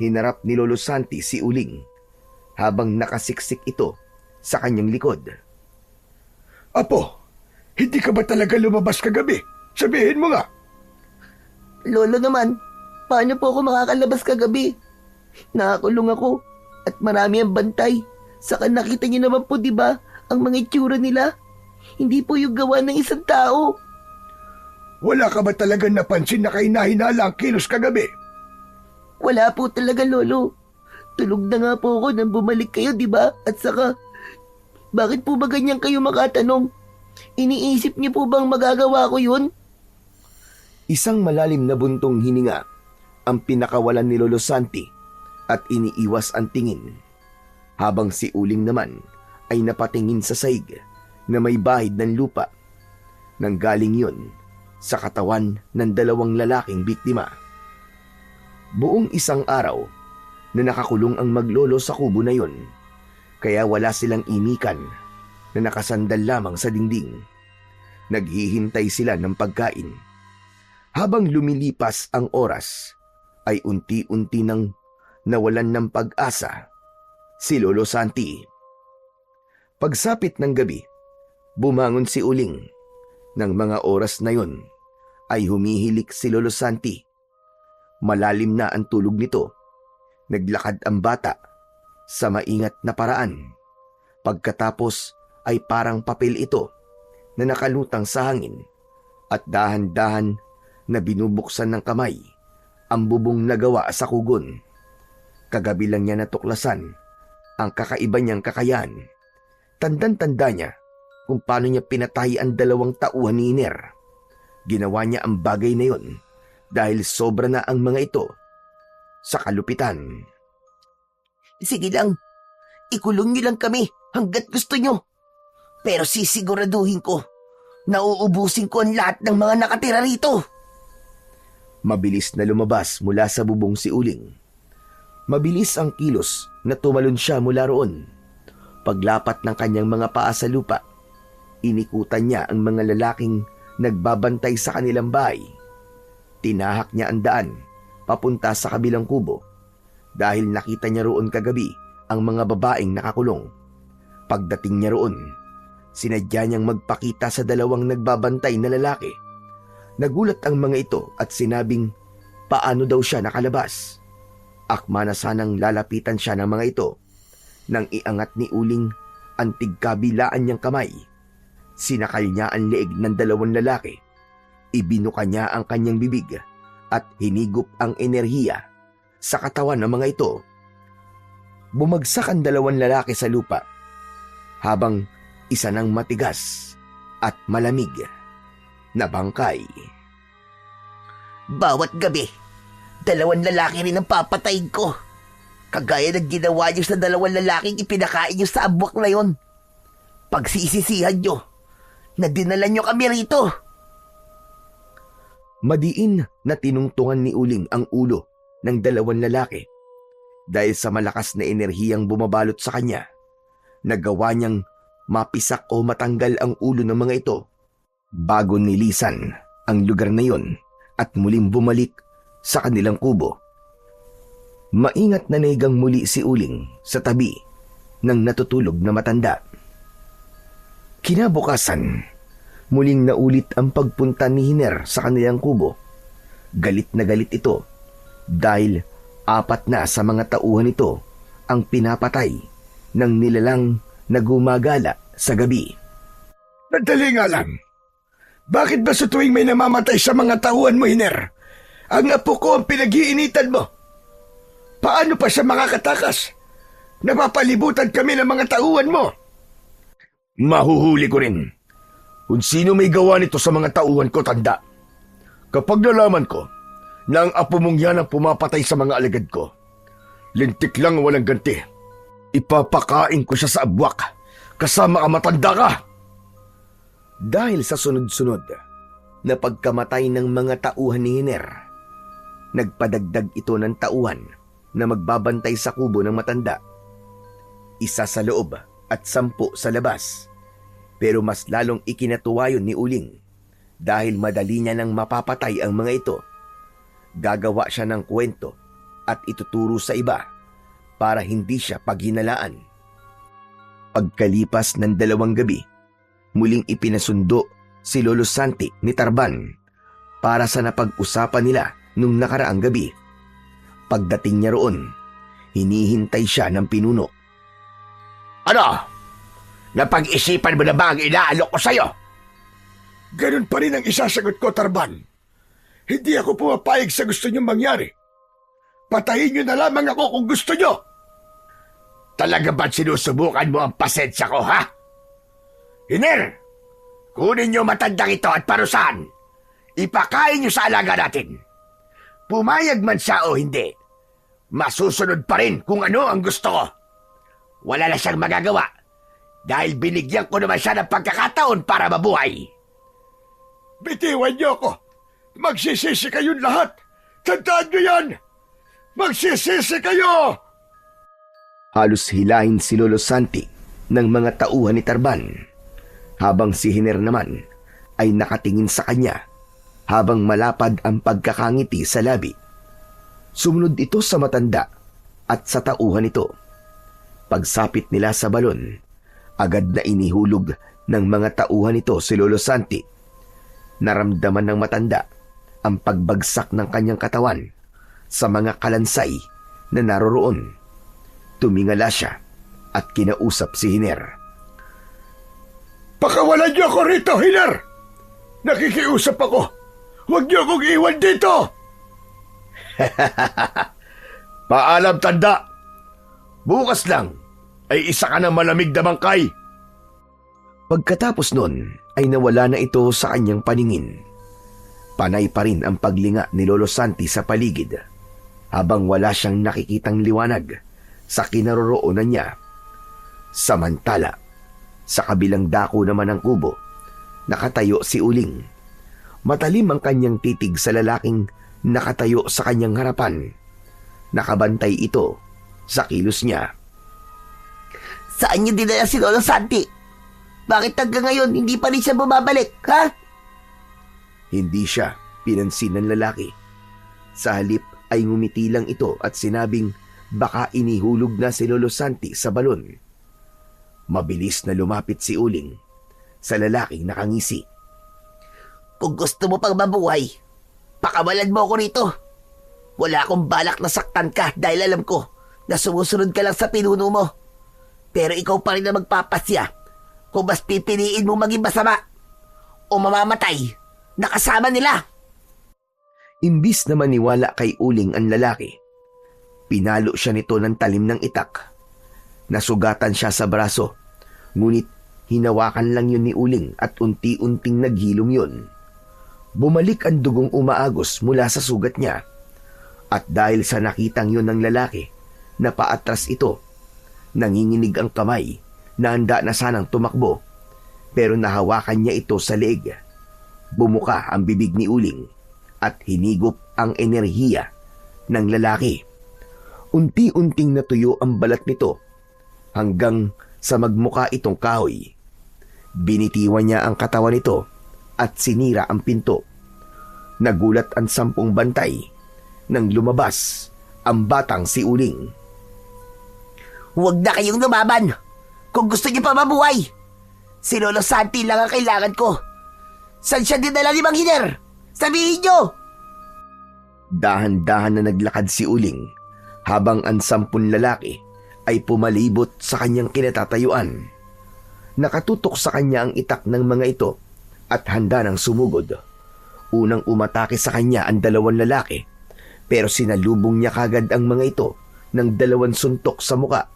Speaker 1: hinarap ni Lolo Santi si Uling habang nakasiksik ito sa kanyang likod.
Speaker 3: Apo, hindi ka ba talaga lumabas kagabi? Sabihin mo nga.
Speaker 2: Lolo naman, paano po ako makakalabas kagabi? Nakakulong ako at marami ang bantay. Saka nakita niyo naman po, di ba, ang mga itsura nila? Hindi po yung gawa ng isang tao.
Speaker 3: Wala ka ba talaga napansin na kahinahinala ang kilos kagabi?
Speaker 2: Wala po talaga, Lolo. Tulog na nga po ako nang bumalik kayo, di ba? At saka, bakit po ba ganyan kayo makatanong? Iniisip niyo po bang magagawa ko yun?
Speaker 1: Isang malalim na buntong hininga ang pinakawalan ni Lolo Santi at iniiwas ang tingin, habang si Uling naman ay napatingin sa saig na may bahid ng lupa. Nanggaling yun sa katawan ng dalawang lalaking biktima. Buong isang araw na nakakulong ang maglolo sa kubo na yun, kaya wala silang imikan na nakasandal lamang sa dingding. Naghihintay sila ng pagkain. Habang lumilipas ang oras, ay unti-unti nang nawalan ng pag-asa si Lolo Santi. Pagsapit ng gabi, bumangon si Uling. Nang mga oras na yon, ay humihilik si Lolo Santi. Malalim na ang tulog nito. Naglakad ang bata sa maingat na paraan. Pagkatapos ay parang papel ito na nakalutang sa hangin at dahan-dahan na binubuksan ng kamay ang bubong na gawa sa kugon. Kagabi lang niya natuklasan ang kakaiba niyang kakayahan. Tandang-tanda niya kung paano niya pinatay ang 2 tauhan ni Hiner. Ginawa niya ang bagay na yon dahil sobra na ang mga ito sa kalupitan.
Speaker 2: Sige lang, ikulong niyo lang kami hanggat gusto niyo. Pero sisiguraduhin ko na uubusin ko ang lahat ng mga nakatira rito.
Speaker 1: Mabilis na lumabas mula sa bubong si Uling. Mabilis ang kilos na tumalon siya mula roon. Paglapat ng kanyang mga paa sa lupa, inikutan niya ang mga lalaking nagbabantay sa kanilang bahay. Tinahak niya ang daan papunta sa kabilang kubo dahil nakita niya roon kagabi ang mga babaeng nakakulong. Pagdating niya roon, sinadya niyang magpakita sa 2 nagbabantay na lalaki. Nagulat ang mga ito at sinabing paano daw siya nakalabas. Akma na sanang lalapitan siya ng mga ito nang iangat ni Uling ang tigkabilaan niyang kamay. Sinakal niya ang leeg ng 2 lalaki. Ibinuka niya ang kanyang bibig at hinigop ang enerhiya sa katawan ng mga ito. Bumagsak ang 2 lalaki sa lupa habang isa ng matigas at malamig na bangkay.
Speaker 2: Bawat gabi, 2 lalaki rin ang papatayin ko. Kagaya ng ginawa niyo sa 2 lalaking ipinakain niyo sa abwak na yon. Pagsisisihan niyo na dinala niyo kami rito.
Speaker 1: Madiin na tinungtungan ni Uling ang ulo ng 2 lalaki. Dahil sa malakas na enerhiyang bumabalot sa kanya, nagawa niyang mapisak o matanggal ang ulo ng mga ito bago nilisan ang lugar na yon at muling bumalik sa kanilang kubo. Maingat na naigang muli si Uling sa tabi ng natutulog na matanda. Kinabukasan, muling naulit ang pagpunta ni Hiner sa kanilang kubo. Galit na galit ito dahil 4 na sa mga tauhan ito ang pinapatay ng nilalang na gumagala sa gabi.
Speaker 3: Nadali nga lang. Bakit ba sa tuwing may namamatay sa mga tauhan mo, Hiner, ang apo ko ang pinag-iinitan mo? Paano pa siya makakatakas? Napapalibutan kami ng mga tauhan mo.
Speaker 4: Mahuhuli ko rin kung sino may gawa nito sa mga tauhan ko, tanda. Kapag nalaman ko na ang apo mong yan ang pumapatay sa mga alagad ko, lintik lang walang ganti. Ipapakain ko siya sa abwak kasama ka, matanda ka.
Speaker 1: Dahil sa sunod-sunod na pagkamatay ng mga tauhan ni Hiner, nagpadagdag ito ng tauhan na magbabantay sa kubo ng matanda. 1 sa loob at 10 sa labas. Pero mas lalong ikinatuwa yun ni Uling dahil madali niya nang mapapatay ang mga ito. Gagawa siya ng kwento at ituturo sa iba para hindi siya paghinalaan. Pagkalipas ng 2 gabi, muling ipinasundo si Lolo Santi ni Tarban para sa napag-usapan nila nung nakaraang gabi. Pagdating niya roon, hinihintay siya ng pinuno.
Speaker 4: Ano? Napag-isipan mo na ba ang inaalok ko sa'yo?
Speaker 3: Ganun pa rin ang isasagot ko, Tarban. Hindi ako pumapayag sa gusto niyong mangyari. Patayin niyo na lamang ako kung gusto niyo.
Speaker 4: Talaga ba't sinusubukan mo ang pasensya ko, ha? Hiner, kunin niyo matandang ito at parusahan. Ipakain niyo sa alaga natin. Pumayag man siya o hindi, masusunod pa rin kung ano ang gusto ko. Wala na siyang magagawa dahil binigyan ko naman siya ng pagkakataon para mabuhay.
Speaker 3: Bitiwan niyo ako. Magsisisi kayong lahat. Tandaan niyo yan. Magsisisi kayo!
Speaker 1: Halos hilahin si Lolo Santi ng mga tauhan ni Tarban, habang si Hiner naman ay nakatingin sa kanya habang malapad ang pagkakangiti sa labi. Sumunod ito sa matanda at sa tauhan ito. Pagsapit nila sa balon, agad na inihulog ng mga tauhan ito si Lolo Santi. Naramdaman ng matanda ang pagbagsak ng kanyang katawan sa mga kalansay na naroroon. Tumingala siya at kinausap si Hiner.
Speaker 3: Pakawalan niyo ako rito, Hiner! Nakikiusap ako. Huwag niyo akong iwan dito!
Speaker 4: Paalam, tanda! Bukas lang ay isa ka ng malamig na bangkay.
Speaker 1: Pagkatapos nun ay nawala na ito sa kanyang paningin. Panay pa rin ang paglinga ni Lolo Santi sa paligid habang wala siyang nakikitang liwanag sa kinaroroonan niya. Samantala, sa kabilang dako naman ng kubo, nakatayo si Uling. Matalim ang kanyang titig sa lalaking nakatayo sa kanyang harapan. Nakabantay ito sa kilos niya.
Speaker 2: Saan niyo dinala si Lolo Santi? Bakit hanggang ngayon hindi pa rin siya bumabalik, ha?
Speaker 1: Hindi siya pinansin ng lalaki. Sa halip ay ngumiti lang ito at sinabing baka inihulog na si Lolo Santi sa balon. Mabilis na lumapit si Uling sa lalaking nakangisi.
Speaker 2: Kung gusto mo pang mabuhay, pakawalan mo ako rito. Wala akong balak na saktan ka dahil alam ko na sumusunod ka lang sa pinuno mo. Pero ikaw pa rin na magpapasya kung mas pipiliin mong maging masama o mamamatay na kasama nila.
Speaker 1: Imbis na maniwala kay Uling ang lalaki, pinalo siya nito ng talim ng itak. Nasugatan siya sa braso, ngunit hinawakan lang yun ni Uling at unti-unting naghilom yun. Bumalik ang dugong umaagos mula sa sugat niya. At dahil sa nakitang yun ng lalaki, na paatras ito, nanginginig ang kamay na handa na sanang tumakbo, pero nahawakan niya ito sa leeg. Bumuka ang bibig ni Uling at hinigop ang enerhiya ng lalaki. Unti-unting natuyo ang balat nito hanggang sa magmuka itong kahoy. Binitiwan niya ang katawan nito at sinira ang pinto. Nagulat ang 10 bantay nang lumabas ang batang si Uling.
Speaker 2: Huwag na kayong lumaban kung gusto niyo pa mabuhay. Si Lolo Santi lang ang kailangan ko. Saan siya dinala ni Mang Hiner? Sabihin niyo!
Speaker 1: Dahan-dahan na naglakad si Uling habang ang 10 lalaki ay pumalibot sa kanyang kinatatayuan. Nakatutok sa kanya ang itak ng mga ito at handa ng sumugod. Unang umatake sa kanya ang 2 lalaki, pero sinalubong niya kagad ang mga ito ng 2 suntok sa muka.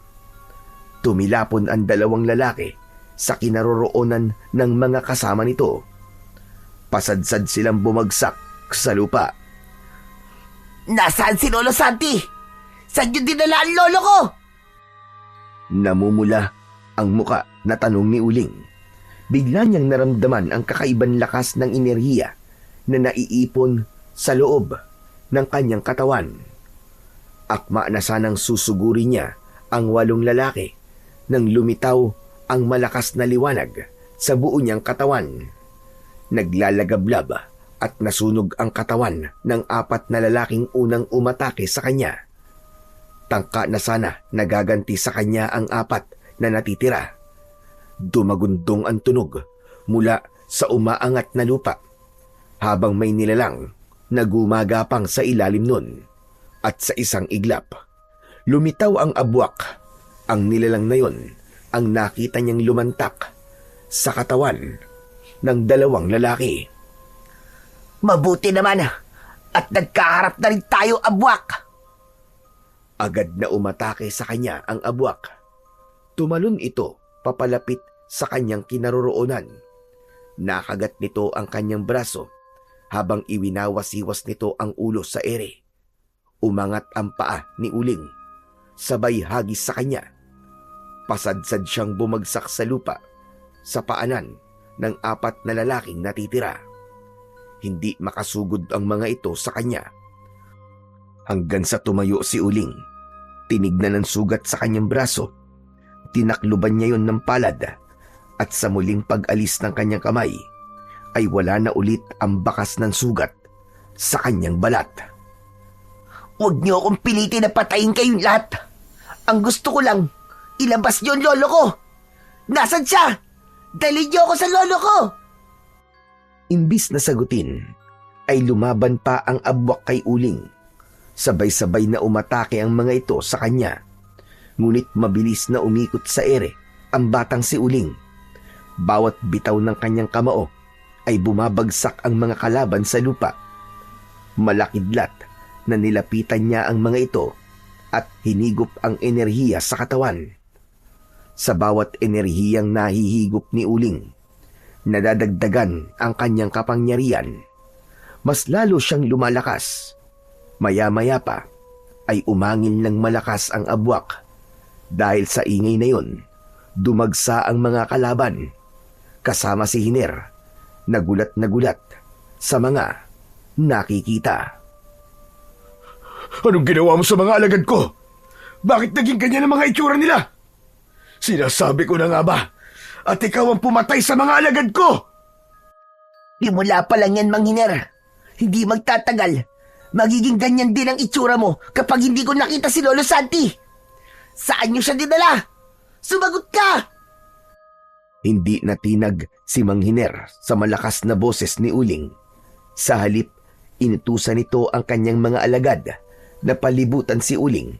Speaker 1: Tumilapon ang 2 lalaki sa kinaroroonan ng mga kasama nito. Pasadsad silang bumagsak sa lupa.
Speaker 2: Nasaan si Lolo Santi? Saan niyo dinala ang lolo ko?
Speaker 1: Namumula ang muka na tanong ni Uling. Bigla niyang naramdaman ang kakaibang lakas ng enerhiya na naiipon sa loob ng kanyang katawan. Akma na sanang susuguri niya ang 8 lalaki nang lumitaw ang malakas na liwanag sa buo niyang katawan. Naglalagablab at nasunog ang katawan ng 4 na lalaking unang umatake sa kanya. Tangka na sana nagaganti sa kanya ang 4 na natitira. Dumagundong ang tunog mula sa umaangat na lupa habang may nilalang na gumagapang sa ilalim nun. At sa isang iglap, lumitaw ang abwak. Ang nilalang na yon ang nakita niyang lumantak sa katawan ng 2 lalaki.
Speaker 2: Mabuti naman at nagkaharap na rin tayo, abwak.
Speaker 1: Agad na umatake sa kanya ang abwak. Tumalon ito papalapit sa kanyang kinaroroonan. Nakagat nito ang kanyang braso habang iwinawas-iwas nito ang ulo sa ere. Umangat ang paa ni Uling, sabay hagis sa kanya. Pasadsad siyang bumagsak sa lupa sa paanan ng 4 na lalaking natitira. Hindi makasugod ang mga ito sa kanya. Hanggang sa tumayo si Uling, tinignan ng sugat sa kanyang braso. Tinakluban niya yon ng palad at sa muling pag-alis ng kanyang kamay ay wala na ulit ang bakas ng sugat sa kanyang balat.
Speaker 2: Huwag niyo akong pilitin na patayin kayong lahat. Ang gusto ko lang, ilabas niyo ang lolo ko. Nasaan siya? Dalhin niyo ako sa lolo ko.
Speaker 1: Imbis na sagutin, ay lumaban pa ang abwak kay Uling. Sabay-sabay na umatake ang mga ito sa kanya. Ngunit mabilis na umikot sa ere ang batang si Uling. Bawat bitaw ng kanyang kamao ay bumabagsak ang mga kalaban sa lupa. Malakidlat na nilapitan niya ang mga ito at hinigop ang enerhiya sa katawan. Sa bawat enerhiyang nahihigop ni Uling, nadadagdagan ang kanyang kapangyarihan. Mas lalo siyang lumalakas. Maya-maya pa ay umangil ng malakas ang abwak. Dahil sa ingay na yon, dumagsa ang mga kalaban. Kasama si Hiner, nagulat sa mga nakikita.
Speaker 3: Anong ginawa mo sa mga alagad ko? Bakit naging ganyan ang mga itsura nila? Sinasabi ko na nga ba? At ikaw ang pumatay sa mga alagad ko!
Speaker 2: Simula pa lang yan, Mang Hiner. Hindi magtatagal. Magiging ganyan din ang itsura mo kapag hindi ko nakita si Lolo Santi. Saan niyo siya dinala? Sumagot ka!
Speaker 1: Hindi natinag si Mang Hiner sa malakas na boses ni Uling. Sa halip, inutusan nito ang kanyang mga alagad na palibutan si Uling.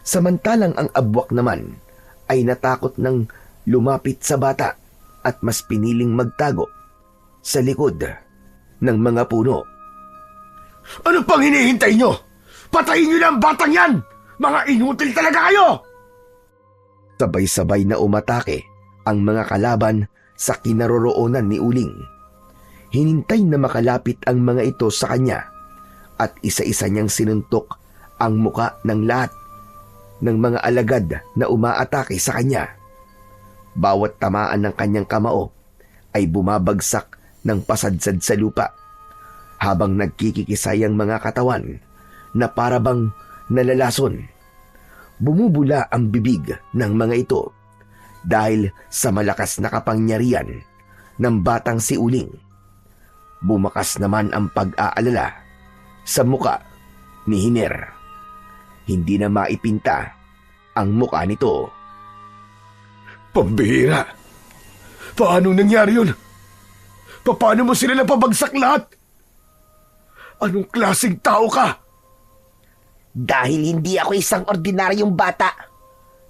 Speaker 1: Samantalang ang abwak naman ay natakot ng lumapit sa bata at mas piniling magtago sa likod ng mga puno.
Speaker 3: Ano pang hinihintay nyo? Patayin nyo na ang batang yan! Mga inutil talaga kayo!
Speaker 1: Sabay-sabay na umatake ang mga kalaban sa kinaroroonan ni Uling. Hinintay na makalapit ang mga ito sa kanya at isa-isa niyang sinuntok ang muka ng lahat ng mga alagad na umaatake sa kanya. Bawat tamaan ng kanyang kamao ay bumabagsak ng pasadsad sa lupa habang nagkikikisay ang mga katawan na parabang nalalason. Bumubula ang bibig ng mga ito dahil sa malakas na kapangyarihan ng batang si Uling. Bumakas naman ang pag-aalala sa muka ni Hiner. Hindi na maipinta ang muka nito.
Speaker 3: Pambihira! Paano nangyari yun? Paano mo sila napabagsak lahat? Anong klaseng tao ka?
Speaker 2: Dahil hindi ako isang ordinaryong bata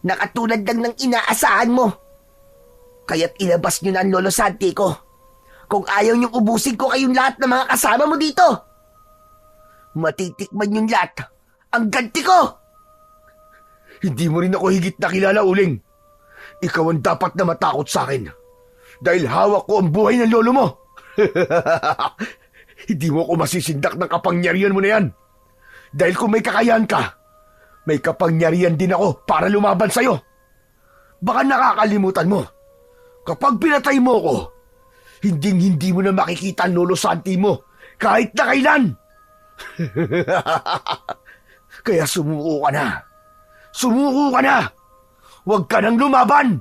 Speaker 2: na katulad lang ng inaasahan mo. Kaya't ilabas nyo na ang Lolo Santi ko. Kung ayaw niyong ubusin ko kayong lahat ng mga kasama mo dito, matitikman yung lahat ang ganti ko.
Speaker 3: Hindi mo rin ako higit na kilala, Uling. Ikaw ang dapat na matakot sa akin. Dahil hawak ko ang buhay ng lolo mo. Hindi mo ako masisindak ng kapangyarihan mo na yan. Dahil kung may kakayahan ka, may kapangyarihan din ako para lumaban sa'yo. Baka nakakalimutan mo. Kapag pinatay mo ko, hindi mo na makikita ang Lolo Santi mo kahit na kailan. Kaya sumuko ka na. Sumuko ka na! Huwag ka nang lumaban!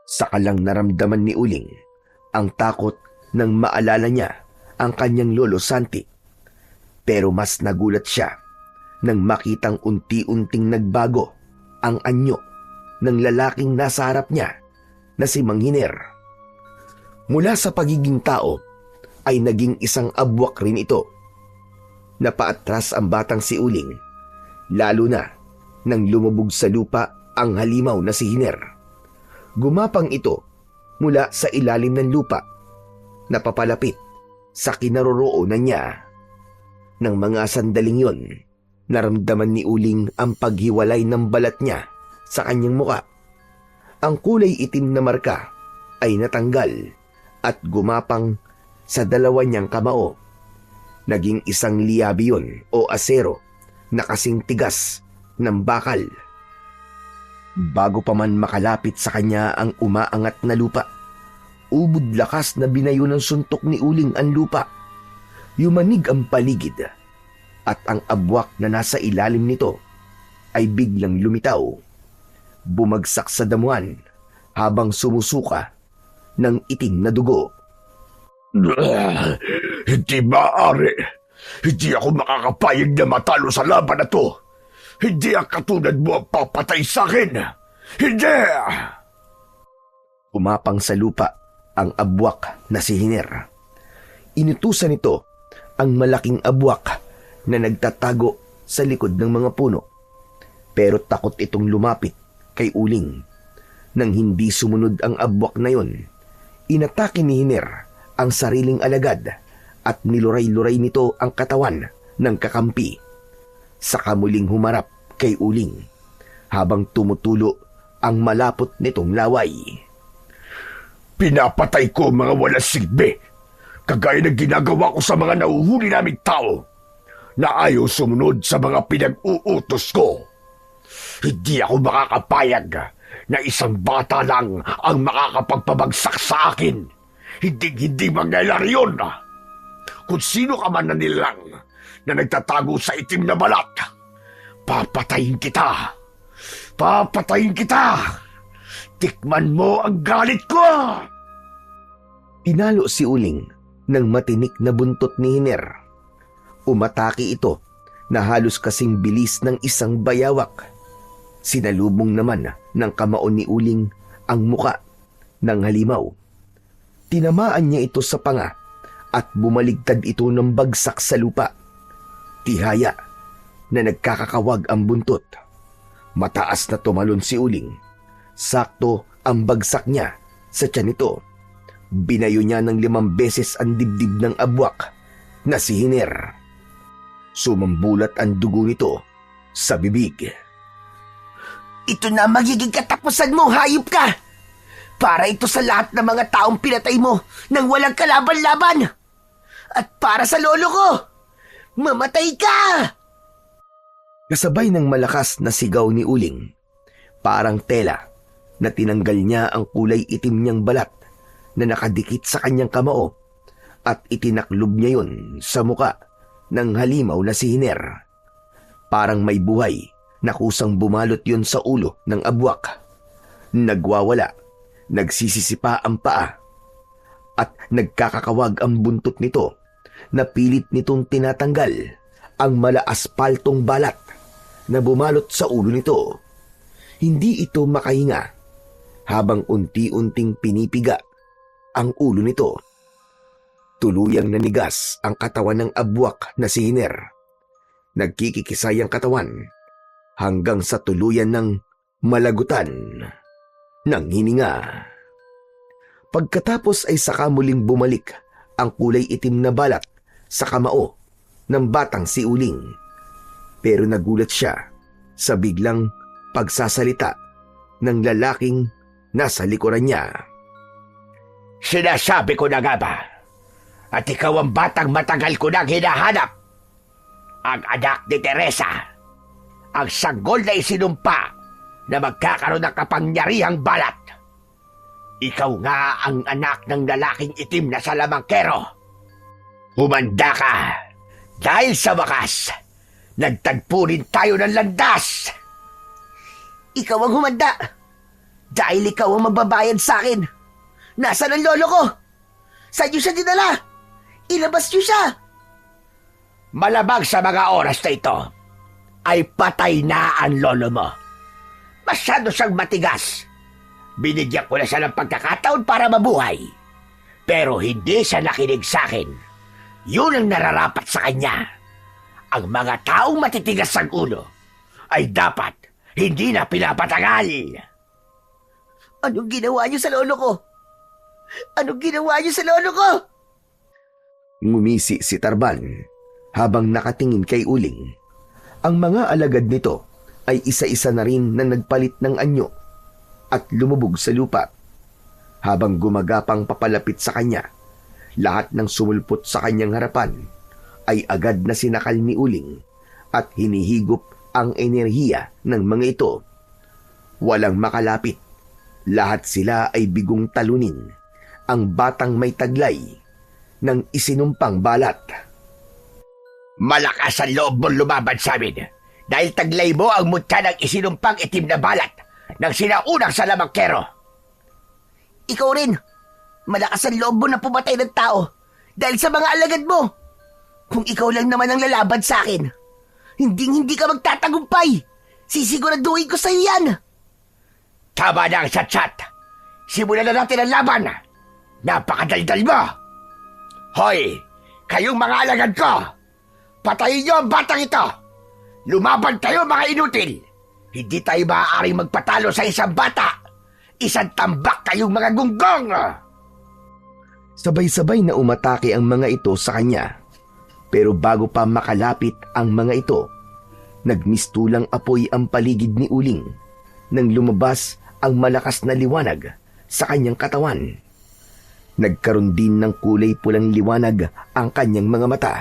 Speaker 1: Saka lang naramdaman ni Uling ang takot nang maalala niya ang kanyang Lolo Santi. Pero mas nagulat siya nang makitang unti-unting nagbago ang anyo ng lalaking nasa harap niya na si Mang Hiner. Mula sa pagiging tao ay naging isang abwak rin ito. Napaatras ang batang si Uling, lalo na nang lumubog sa lupa ang halimaw na si Hiner. Gumapang ito mula sa ilalim ng lupa, napapalapit sa kinaroroonan niya. Nang mga sandaling yon, naramdaman ni Uling ang paghiwalay ng balat niya sa kanyang muka. Ang kulay itim na marka ay natanggal at gumapang sa dalawa niyang kamao. Naging isang liyabi yun o asero na kasing tigas ng bakal. Bago pa man makalapit sa kanya ang umaangat na lupa, ubod lakas na binayo ng suntok ni Uling ang lupa. Yumanig ang paligid at ang abwak na nasa ilalim nito ay biglang lumitaw. Bumagsak sa damuhan habang sumusuka ng itim na dugo.
Speaker 3: Hindi maaari. Hindi ako makakapayag na matalo sa laban na to. Hindi ang katulad mo ang papatay sa akin. Hindi!
Speaker 1: Umapang sa lupa ang abwak na si Hiner. Inutusan nito ang malaking abwak na nagtatago sa likod ng mga puno. Pero takot itong lumapit kay Uling. Nang hindi sumunod ang abwak na yon, inatake ni Hiner ang sariling alagad at niluray-luray nito ang katawan ng kakampi, saka muling humarap kay Uling habang tumutulo ang malapot nitong laway.
Speaker 3: Pinapatay ko ang mga walang silbi, kagaya ng ginagawa ko sa mga nauhuli naming tao na ayaw sumunod sa mga pinag-uutos ko. Hindi ako makakapayag na isang bata lang ang makakapagpabagsak sa akin. Hindi mangyayari yun. Kung sino ka man na nilang na nagtatago sa itim na balat, papatayin kita. Papatayin kita. Tikman mo ang galit ko!
Speaker 1: Pinalo si Uling ng matinik na buntot ni Hiner. Umatake ito na halos kasing bilis ng isang bayawak. Sinalubong naman ng kamao ni Uling ang muka ng halimaw. Tinamaan niya ito sa panga at bumaligtad ito ng bagsak sa lupa. Tihaya na nagkakakawag ang buntot. Mataas na tumalon si Uling. Sakto ang bagsak niya sa tiyan nito. Binayo niya ng 5 beses ang dibdib ng abwak na si Hiner. Sumambulat ang dugo nito sa bibig.
Speaker 2: Ito na magiging katapusan mo, hayop ka! Para ito sa lahat ng mga taong pinatay mo nang walang kalaban-laban! At para sa lolo ko, mamatay ka!
Speaker 1: Kasabay ng malakas na sigaw ni Uling, parang tela na tinanggal niya ang kulay itim niyang balat na nakadikit sa kanyang kamao at itinaklob niya yun sa muka ng halimaw na si Hiner. Parang may buhay na kusang bumalot yun sa ulo ng abwak. Nagwawala, nagsisisipa ang paa at nagkakakawag ang buntot nito na pilit nitong tinatanggal ang malaaspaltong balat na bumalot sa ulo nito. Hindi ito makahinga habang unti-unting pinipiga ang ulo nito. Tuluyang nanigas ang katawan ng abwak na si Hiner. Nagkikikisay ang katawan hanggang sa tuluyan ng malagutan ng hininga. Pagkatapos ay saka muling bumalik ang kulay itim na balat sa kamao ng batang si Uling. Pero nagulat siya sa biglang pagsasalita ng lalaking nasa likuran niya.
Speaker 4: Sinasabi ko na nga ba, at ikaw ang batang matagal ko nang hinahanap. Ang anak ni Teresa, ang sanggol na isinumpa na magkakaroon ng kapangyarihang balat. Ikaw nga ang anak ng lalaking itim na salamangkero. Humanda ka, dahil sa wakas, nagtagpo rin tayo ng landas.
Speaker 2: Ikaw ang humanda! Dahil ikaw ang magbabayad sa akin! Nasaan ang lolo ko? Saan niyo siya dinala? Ilabas niyo siya!
Speaker 4: Malamang sa mga oras na ito, ay patay na ang lolo mo. Masyado siyang matigas. Binigyan ko na siya ng pagkakataon para mabuhay. Pero hindi siya nakinig sa akin. Yun ang nararapat sa kanya. Ang mga taong matitigas ang ulo ay dapat hindi na pinapatagal.
Speaker 2: Anong ginawa niyo sa lolo ko? Anong ginawa niyo sa lolo ko?
Speaker 1: Ngumisi si Tarban habang nakatingin kay Uling. Ang mga alagad nito ay isa-isa na rin na nagpalit ng anyo at lumubog sa lupa. Habang gumagapang papalapit sa kanya, lahat ng sumulpot sa kanyang harapan ay agad na sinakal ni Uling at hinihigop ang enerhiya ng mga ito. Walang makalapit. Lahat sila ay bigong talunin ang batang may taglay ng isinumpang balat.
Speaker 4: Malakas ang loob mong lumaban sa amin dahil taglay mo ang mutya ng isinumpang itim na balat ng sinaunang salamangkero.
Speaker 2: Ikaw rin! Malakas ang loob mo na pumatay ng tao dahil sa mga alagad mo! Kung ikaw lang naman ang lalaban sa akin, hindi ka magtatagumpay! Sisiguraduhin ko sa'yo yan!
Speaker 4: Tama na ang chat-chat! Simulan na natin ang laban! Napakadaldal mo! Hoy! Kayong mga alagad ko! Patayin niyo ang batang ito! Lumaban kayo mga inutil! Hindi tayo maaaring magpatalo sa isang bata! Isang tambak kayong mga gunggong!
Speaker 1: Sabay-sabay na umatake ang mga ito sa kanya. Pero bago pa makalapit ang mga ito, nagmistulang apoy ang paligid ni Uling nang lumabas ang malakas na liwanag sa kanyang katawan. Nagkaroon din ng kulay pulang liwanag ang kanyang mga mata.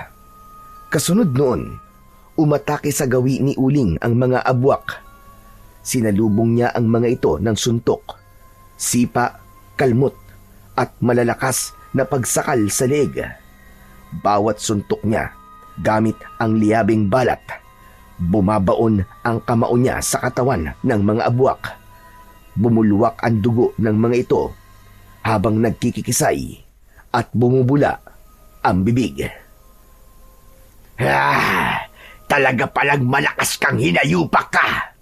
Speaker 1: Kasunod noon, umatake sa gawi ni Uling ang mga abwak. Sinalubong niya ang mga ito ng suntok, sipa, kalmot at malalakas na pagsakal sa leeg. Bawat suntok niya gamit ang liyabing balat. Bumabaon ang kamao niya sa katawan ng mga abwak. Bumulwak ang dugo ng mga ito habang nagkikikisay at bumubula ang bibig.
Speaker 4: Talaga palang malakas kang hinayupak ka.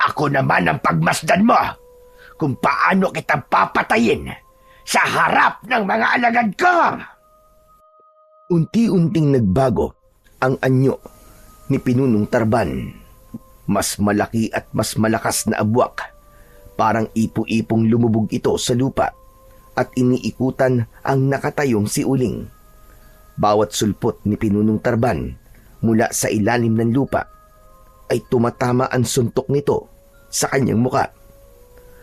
Speaker 4: Ako naman ang pagmasdan mo kung paano kitang papatayin sa harap ng mga alagad ko.
Speaker 1: Unti-unting nagbago ang anyo ni Pinunong Tarban. Mas malaki at mas malakas na abwak. Parang ipo-ipong lumubog ito sa lupa at iniikutan ang nakatayong si Uling. Bawat sulpot ni Pinunong Tarban mula sa ilalim ng lupa ay tumatama ang suntok nito sa kanyang muka.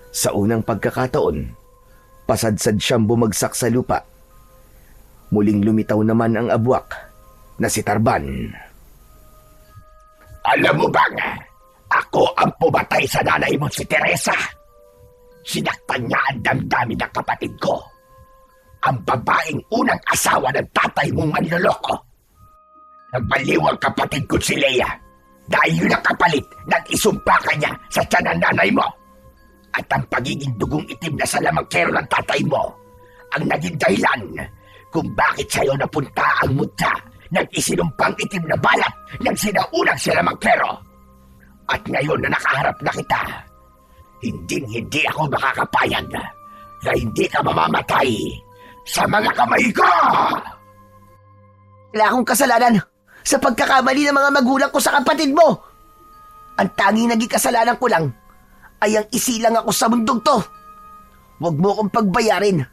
Speaker 1: Sa unang pagkakataon, pasadsad siyang bumagsak sa lupa. Muling lumitaw naman ang abwak na si Tarban.
Speaker 4: Alam mo bang, ako ang pumatay sa nanay mo si Teresa. Sinaktan niya ang damdamin ng kapatid ko. Ang babaeng unang asawa ng tatay mong manloloko. Nagbaliw ang kapatid ko si Leia dahil yun ang kapalit ng isumpa niya sa tiyan ng nanay mo. At ang pagiging dugong itim na salamangkero ng tatay mo ang naging dahilan kung bakit sa'yo napunta ang mutya ng isinumpang itim na balat ng sinaunang salamangkero. At ngayon na nakaharap na kita, hindi ako makakapayag na hindi ka mamamatay sa mga kamay ko!
Speaker 2: Wala akong kasalanan sa pagkakamali ng mga magulang ko sa kapatid mo. Ang tanging naging kasalanan ko lang ay ang isilang ako sa mundong to. Huwag mo akong pagbayarin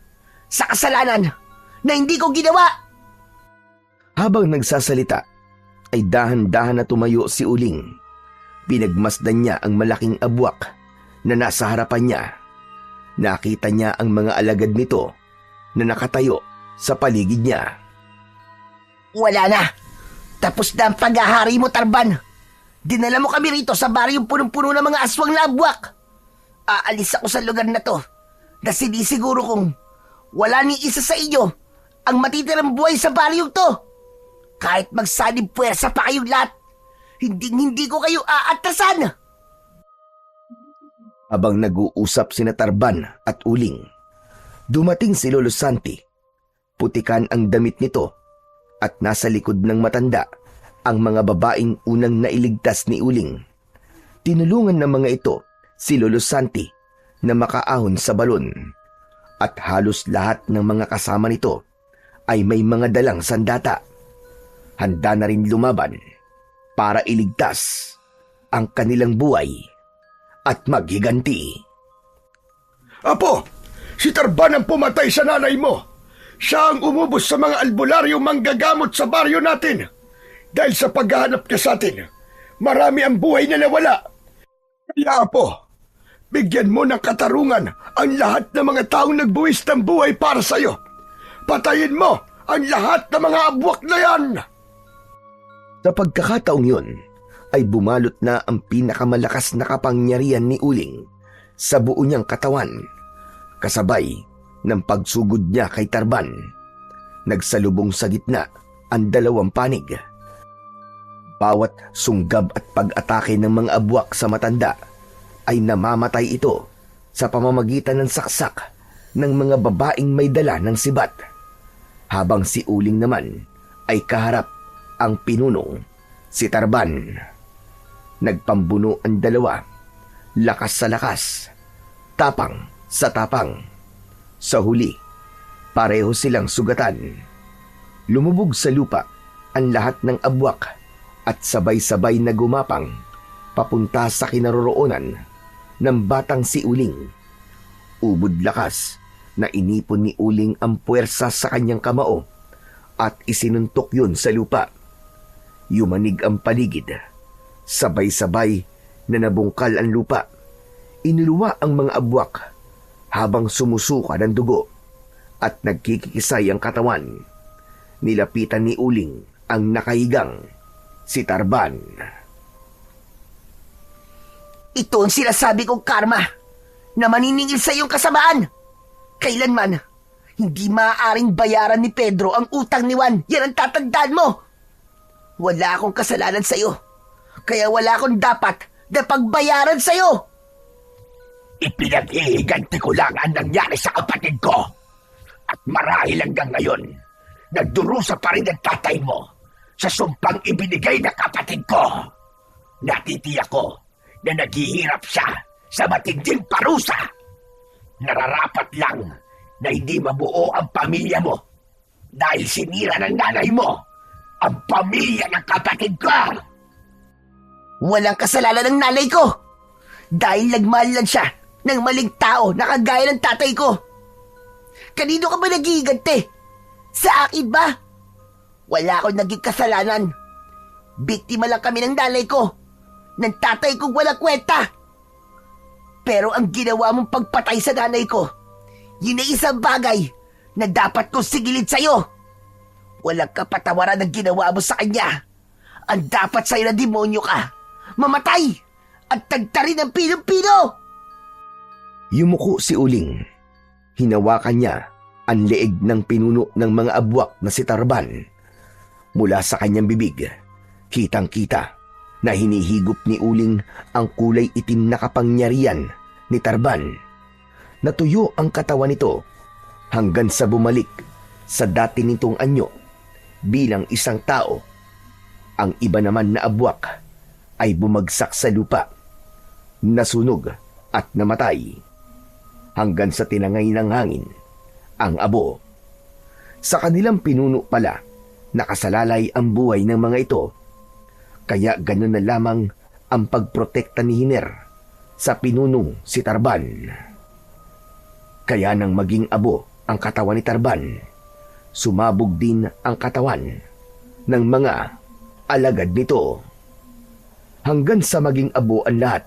Speaker 2: sa kasalanan na hindi ko ginawa.
Speaker 1: Habang nagsasalita, ay dahan-dahan na tumayo si Uling. Pinagmasdan niya ang malaking abwak na nasa harapan niya. Nakita niya ang mga alagad nito na nakatayo sa paligid niya.
Speaker 2: Wala na. Tapos na ang paghahari mo, Tarban. Dinala mo kami rito sa baryong punong-puno ng mga aswang na abwak. Aalis ako sa lugar na to na sinisiguro kong wala ni isa sa inyo ang matitirang buhay sa baryong to. Kahit magsanib puwersa pa kayong lahat, hindi ko kayo aatasan.
Speaker 1: Habang nag-uusap sina Tarban at Uling, dumating si Lolo Santi. Putikan ang damit nito at nasa likod ng matanda ang mga babaeng unang nailigtas ni Uling. Tinulungan ng mga ito si Lolo Santi na makaahon sa balon at halos lahat ng mga kasama nito ay may mga dalang sandata. Handa na rin lumaban para iligtas ang kanilang buhay at maghiganti.
Speaker 3: Apo, si Tarban ang pumatay sa nanay mo. Siya ang umubos sa mga albularyong manggagamot sa baryo natin. Dahil sa paghahanap niya sa atin, marami ang buhay na nawala. Kaya apo, bigyan mo ng katarungan ang lahat ng mga taong nagbuwis ng buhay para sa'yo. Patayin mo ang lahat ng mga abwak na yan.
Speaker 1: Sa pagkakataong yun, ay bumalot na ang pinakamalakas na kapangyarihan ni Uling sa buo niyang katawan, kasabay ng pagsugod niya kay Tarban. Nagsalubong sa gitna ang dalawang panig. Bawat sunggab at pag-atake ng mga abwak sa matanda ay namamatay ito sa pamamagitan ng saksak ng mga babaeng may dala ng sibat. Habang si Uling naman ay kaharap ang pinunong si Tarban. Nagpambuno ang dalawa, lakas sa lakas, tapang sa tapang. Sa huli, pareho silang sugatan. Lumubog sa lupa ang lahat ng abwak at sabay-sabay na gumapang papunta sa kinaroroonan ng batang si Uling. Ubod lakas na inipon ni Uling ang puwersa sa kanyang kamao at isinuntok yun sa lupa. Yumanig ang paligid. Sabay-sabay na nabungkal ang lupa. Inuluwa ang mga abwak habang sumusuka ng dugo at nagkikisay ang katawan. Nilapitan ni Uling ang nakahigang si Tarban.
Speaker 2: Ito ang sinasabi kong karma na maniningil sa iyong kasamaan. Kailanman, hindi maaaring bayaran ni Pedro ang utang ni Juan. Yan ang tatandaan mo. Wala akong kasalanan sa iyo. Kaya wala akong dapat na pagbayaran sa iyo.
Speaker 4: Ipinag-ihiganti ko lang ang nangyari sa kapatid ko. At marahil hanggang ngayon, nagdurusa pa rin ang tatay mo sa sumpang ibinigay ng kapatid ko. Natitiyak ko na naghihirap siya sa matinding parusa. Nararapat lang na hindi mabuo ang pamilya mo dahil sinira ng nanay mo ang pamilya ng kapatid ko.
Speaker 2: Walang kasalanan ng nanay ko. Dahil nagmahal lang siya ng maling tao na kagaya ng tatay ko. Kanino ka ba naghihiganti? Sa akin ba? Wala akong naging kasalanan. Biktima lang kami ng nanay ko. Ng tatay kong walang kwenta. Pero ang ginawa mong pagpatay sa nanay ko, yun ay isang bagay na dapat kong sigilid sa'yo. Walang kapatawaran ang ginawa mo sa kanya. Ang dapat sa'yo na demonyo ka, mamatay at tagtarin ang pinong-pino.
Speaker 1: Yumuko si Uling. Hinawakan niya ang leeg ng pinuno ng mga abwak na si Tarban. Mula sa kanyang bibig, kitang-kita na hinihigop ni Uling ang kulay itim na kapangyarihan ni Tarban. Natuyo ang katawan nito hanggang sa bumalik sa dati nitong anyo bilang isang tao. Ang iba naman na abwak ay bumagsak sa lupa, nasunog at namatay hanggang sa tinangay ng hangin ang abo. Sa kanilang pinuno pala nakasalalay ang buhay ng mga ito. Kaya ganun na lamang ang pagprotekta ni Hiner sa pinunong si Tarban. Kaya nang maging abo ang katawan ni Tarban, sumabog din ang katawan ng mga alagad nito. Hanggang sa maging abo ang lahat,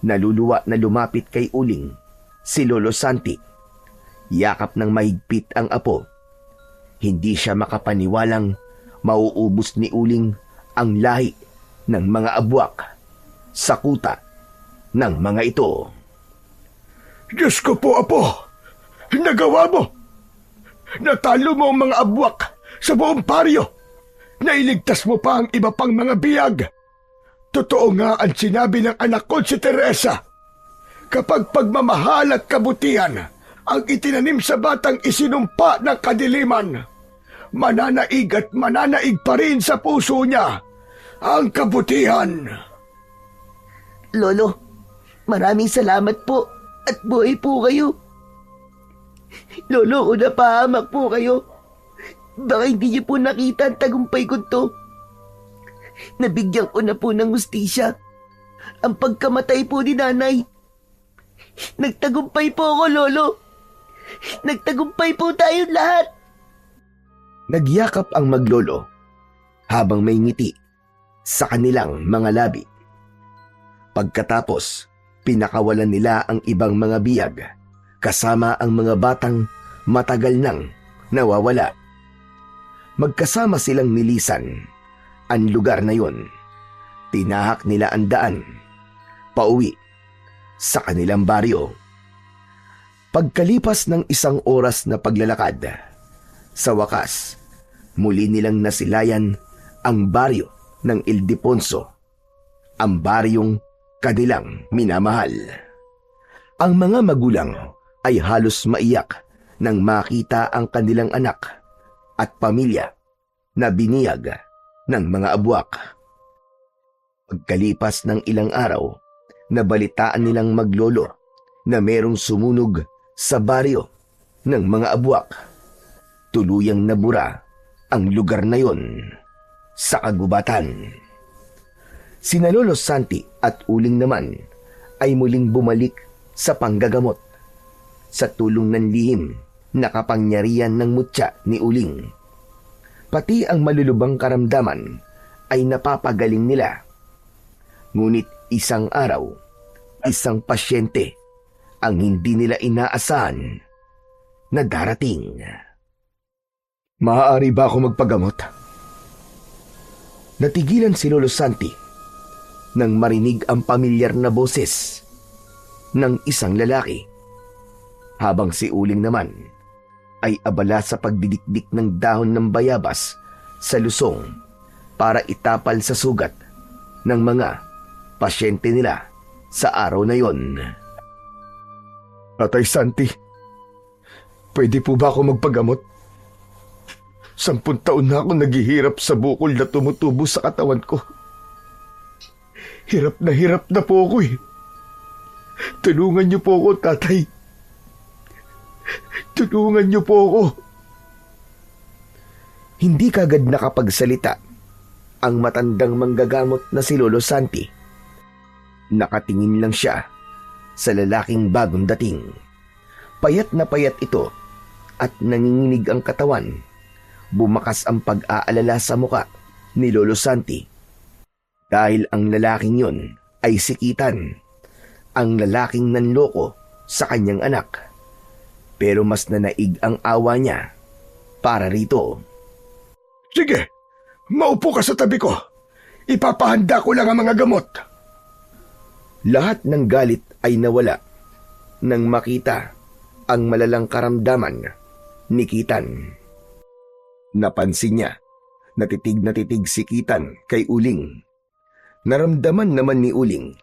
Speaker 1: naluluwa na lumapit kay Uling si Lolo Santi. Yakap ng mahigpit ang apo. Hindi siya makapaniwalang mauubos ni Uling ang lahi ng mga abwak sa kuta ng mga ito.
Speaker 3: Diyos ko po, Apo! Nagawa mo! Natalo mo ang mga abwak sa buong baryo! Nailigtas mo pa ang iba pang mga biyag! Totoo nga ang sinabi ng anak ko si Teresa. Kapag pagmamahal at kabutihan ang itinanim sa batang isinumpa ng kadiliman, mananaig at mananaig pa rin sa puso niya ang kabutihan.
Speaker 2: Lolo, maraming salamat po at buhay po kayo. Lolo, kung napahamak po kayo, baka hindi niyo po nakita ang tagumpay ko to. Nabigyan ko na po ng hustisya ang pagkamatay po ni nanay. Nagtagumpay po ako, Lolo. Nagtagumpay po tayong lahat.
Speaker 1: Nagyakap ang maglolo habang may ngiti sa kanilang mga labi. Pagkatapos, pinakawalan nila ang ibang mga biyag kasama ang mga batang matagal nang nawawala. Magkasama silang nilisan ang lugar na yon. Tinahak nila ang daan pauwi sa kanilang baryo. Pagkalipas ng isang oras na paglalakad, sa wakas, muli nilang nasilayan ang baryo ng Ildefonso, ang baryong kanilang minamahal. Ang mga magulang ay halos maiyak nang makita ang kanilang anak at pamilya na biniyag ng mga abwak. Pagkalipas ng ilang araw, nabalitaan nilang maglolo na merong sumunog sa baryo ng mga abwak. Tuluyang nabura ang lugar na yon sa kagubatan. Sina Lolo Santi at Uling naman ay muling bumalik sa panggagamot sa tulong ng lihim na kapangyarihan ng mutya ni Uling. pati ang malulubang karamdaman ay napapagaling nila. Ngunit isang araw, isang pasyente ang hindi nila inaasahan na darating. Maaari ba ako magpagamot? Natigilan si Lolo Santi nang marinig ang pamilyar na boses ng isang lalaki, habang si Uling naman ay abala sa pagdidikdik ng dahon ng bayabas sa lusong para itapal sa sugat ng mga pasyente nila sa araw na yon. Tatay Santi, pwede po ba ako magpagamot? 10 taon na ako naghihirap sa bukol na tumutubo sa katawan ko. Hirap na po ako eh. Tulungan niyo po ako, tatay. Tulungan niyo po ako. Hindi kagad nakapagsalita ang matandang manggagamot na si Lolo Santi. Nakatingin lang siya sa lalaking bagong dating. Payat na payat ito at nanginginig ang katawan. Bumakas ang pag-aalala sa muka ni Lolo Santi dahil ang lalaking yun ay si Kitan, ang lalaking nanloko sa kanyang anak. Pero mas nanaig ang awa niya para rito.
Speaker 3: Sige, maupo ka sa tabi ko. Ipapahanda ko lang ang mga gamot.
Speaker 1: Lahat ng galit ay nawala nang makita ang malalang karamdaman ni Kitan. Napansin niya, natitig si Kitan kay Uling. Naramdaman naman ni Uling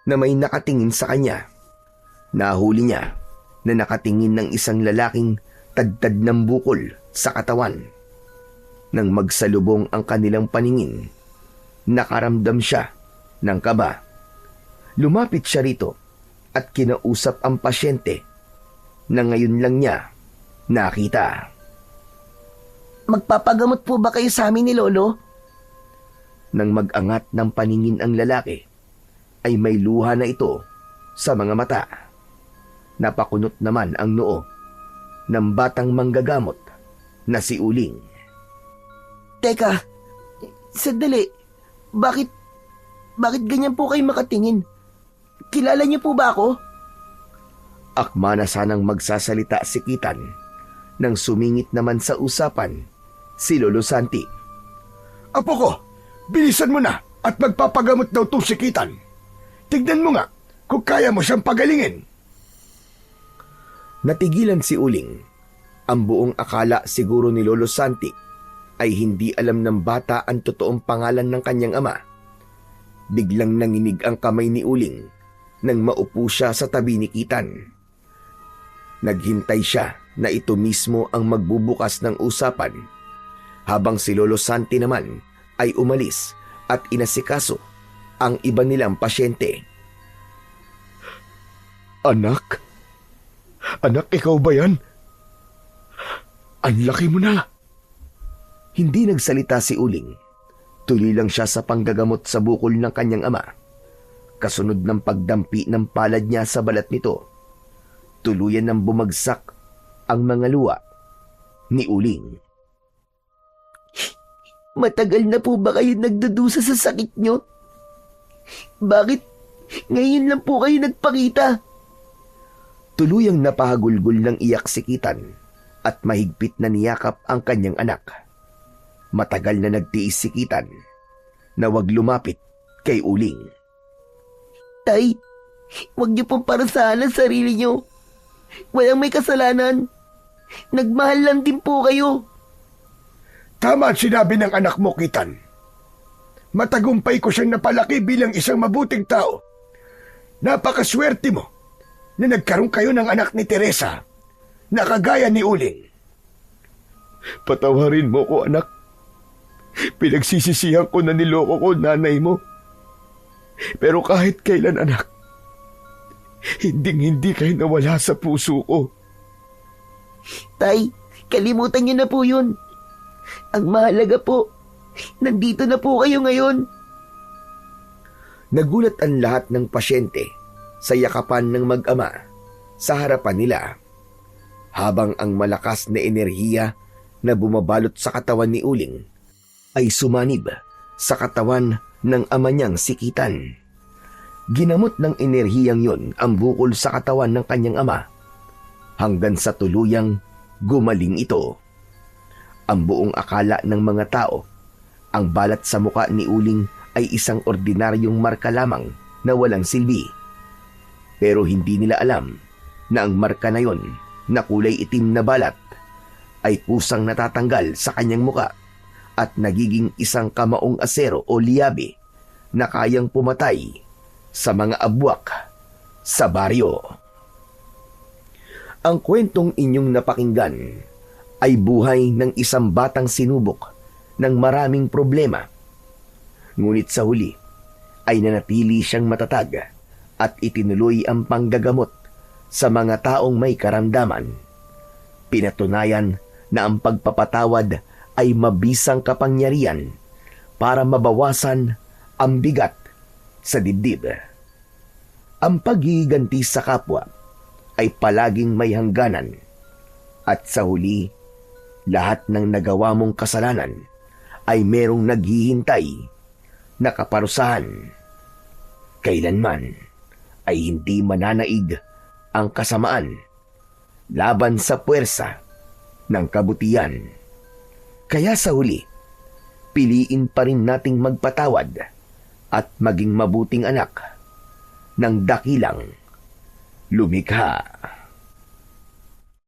Speaker 1: na may nakatingin sa kanya. Nahuli niya na nakatingin ng isang lalaking tadtad ng bukol sa katawan. Nang magsalubong ang kanilang paningin, nakaramdam siya ng kaba. Lumapit siya rito at kinausap ang pasyente na ngayon lang niya nakita.
Speaker 2: Magpapagamot po ba kayo sa amin ni Lolo?
Speaker 1: Nang mag-angat ng paningin ang lalaki, ay may luha na ito sa mga mata. Napakunot naman ang noo ng batang manggagamot na si Uling.
Speaker 2: Teka, sandali. Bakit ganyan po kayo makatingin? Kilala niyo po ba ako?
Speaker 1: Akma na sanang magsasalita si Kitan nang sumingit naman sa usapan si Lolo Santi.
Speaker 3: Apo ko, bilisan mo na at magpapagamot daw itong si Kitan. Tignan mo nga kung kaya mo siyang pagalingin.
Speaker 1: Natigilan si Uling. Ang buong akala siguro ni Lolo Santi ay hindi alam ng bata ang totoong pangalan ng kanyang ama. Biglang nanginig ang kamay ni Uling nang maupo siya sa tabi ni Kitan. Naghintay siya na ito mismo ang magbubukas ng usapan, habang si Lolo Santi naman ay umalis at inasikaso ang iba nilang pasyente.
Speaker 3: Anak? Anak, ikaw ba yan? Ang laki mo na.
Speaker 1: Hindi nagsalita si Uling. Tuloy lang siya sa panggagamot sa bukol ng kanyang ama. Kasunod ng pagdampi ng palad niya sa balat nito, tuluyan ng bumagsak ang mga luha ni Uling.
Speaker 2: Matagal na po ba kayo nagdudusa sa sakit nyo? Bakit ngayon lang po kayo nagpakita?
Speaker 1: Tuluyang napahagulgol ng iyak si Kitan at mahigpit na niyakap ang kanyang anak. Matagal na nagtiis si Kitan na wag lumapit kay Uling.
Speaker 2: Tay, huwag niyo pong parasahan ang sarili niyo. Walang may kasalanan. Nagmahal lang din po kayo.
Speaker 3: Tama ang sinabi ng anak mo, Kitan. Matagumpay ko siyang napalaki bilang isang mabuting tao. Napakaswerte mo na nagkaroon kayo ng anak ni Teresa na kagaya ni Uling.
Speaker 1: Patawarin mo ko, anak. Pinagsisisihan ko na niloko ko nanay mo. Pero kahit kailan, anak, hindi kayo nawala sa puso ko.
Speaker 2: Tay, kalimutan niyo na po yun. Ang mahalaga po, nandito na po kayo ngayon.
Speaker 1: Nagulat ang lahat ng pasyente sa yakapan ng mag-ama sa harapan nila, habang ang malakas na enerhiya na bumabalot sa katawan ni Uling ay sumanib sa katawan ng ama niyang sikitan. Ginamot ng enerhiyang yon ang bukol sa katawan ng kanyang ama hanggang sa tuluyang gumaling ito. Ang buong akala ng mga tao, ang balat sa muka ni Uling ay isang ordinaryong marka lamang na walang silbi. Pero hindi nila alam na ang marka na yon na kulay itim na balat ay kusang natatanggal sa kanyang muka at nagiging isang kamaong asero o liyabe na kayang pumatay sa mga abwak sa baryo. Ang kwentong inyong napakinggan ay buhay ng isang batang sinubok ng maraming problema. Ngunit sa huli ay nanatili siyang matatag at itinuloy ang panggagamot sa mga taong may karamdaman. Pinatunayan na ang pagpapatawad ay mabisang kapangyarihan para mabawasan ang bigat sa dibdib. Ang paghihiganti sa kapwa ay palaging may hangganan at sa huli, lahat ng nagawa mong kasalanan ay merong naghihintay na kaparusahan. Kailanman ay hindi mananaig ang kasamaan laban sa puwersa ng kabutihan. Kaya sa huli, piliin pa rin nating magpatawad at maging mabuting anak ng dakilang lumikha.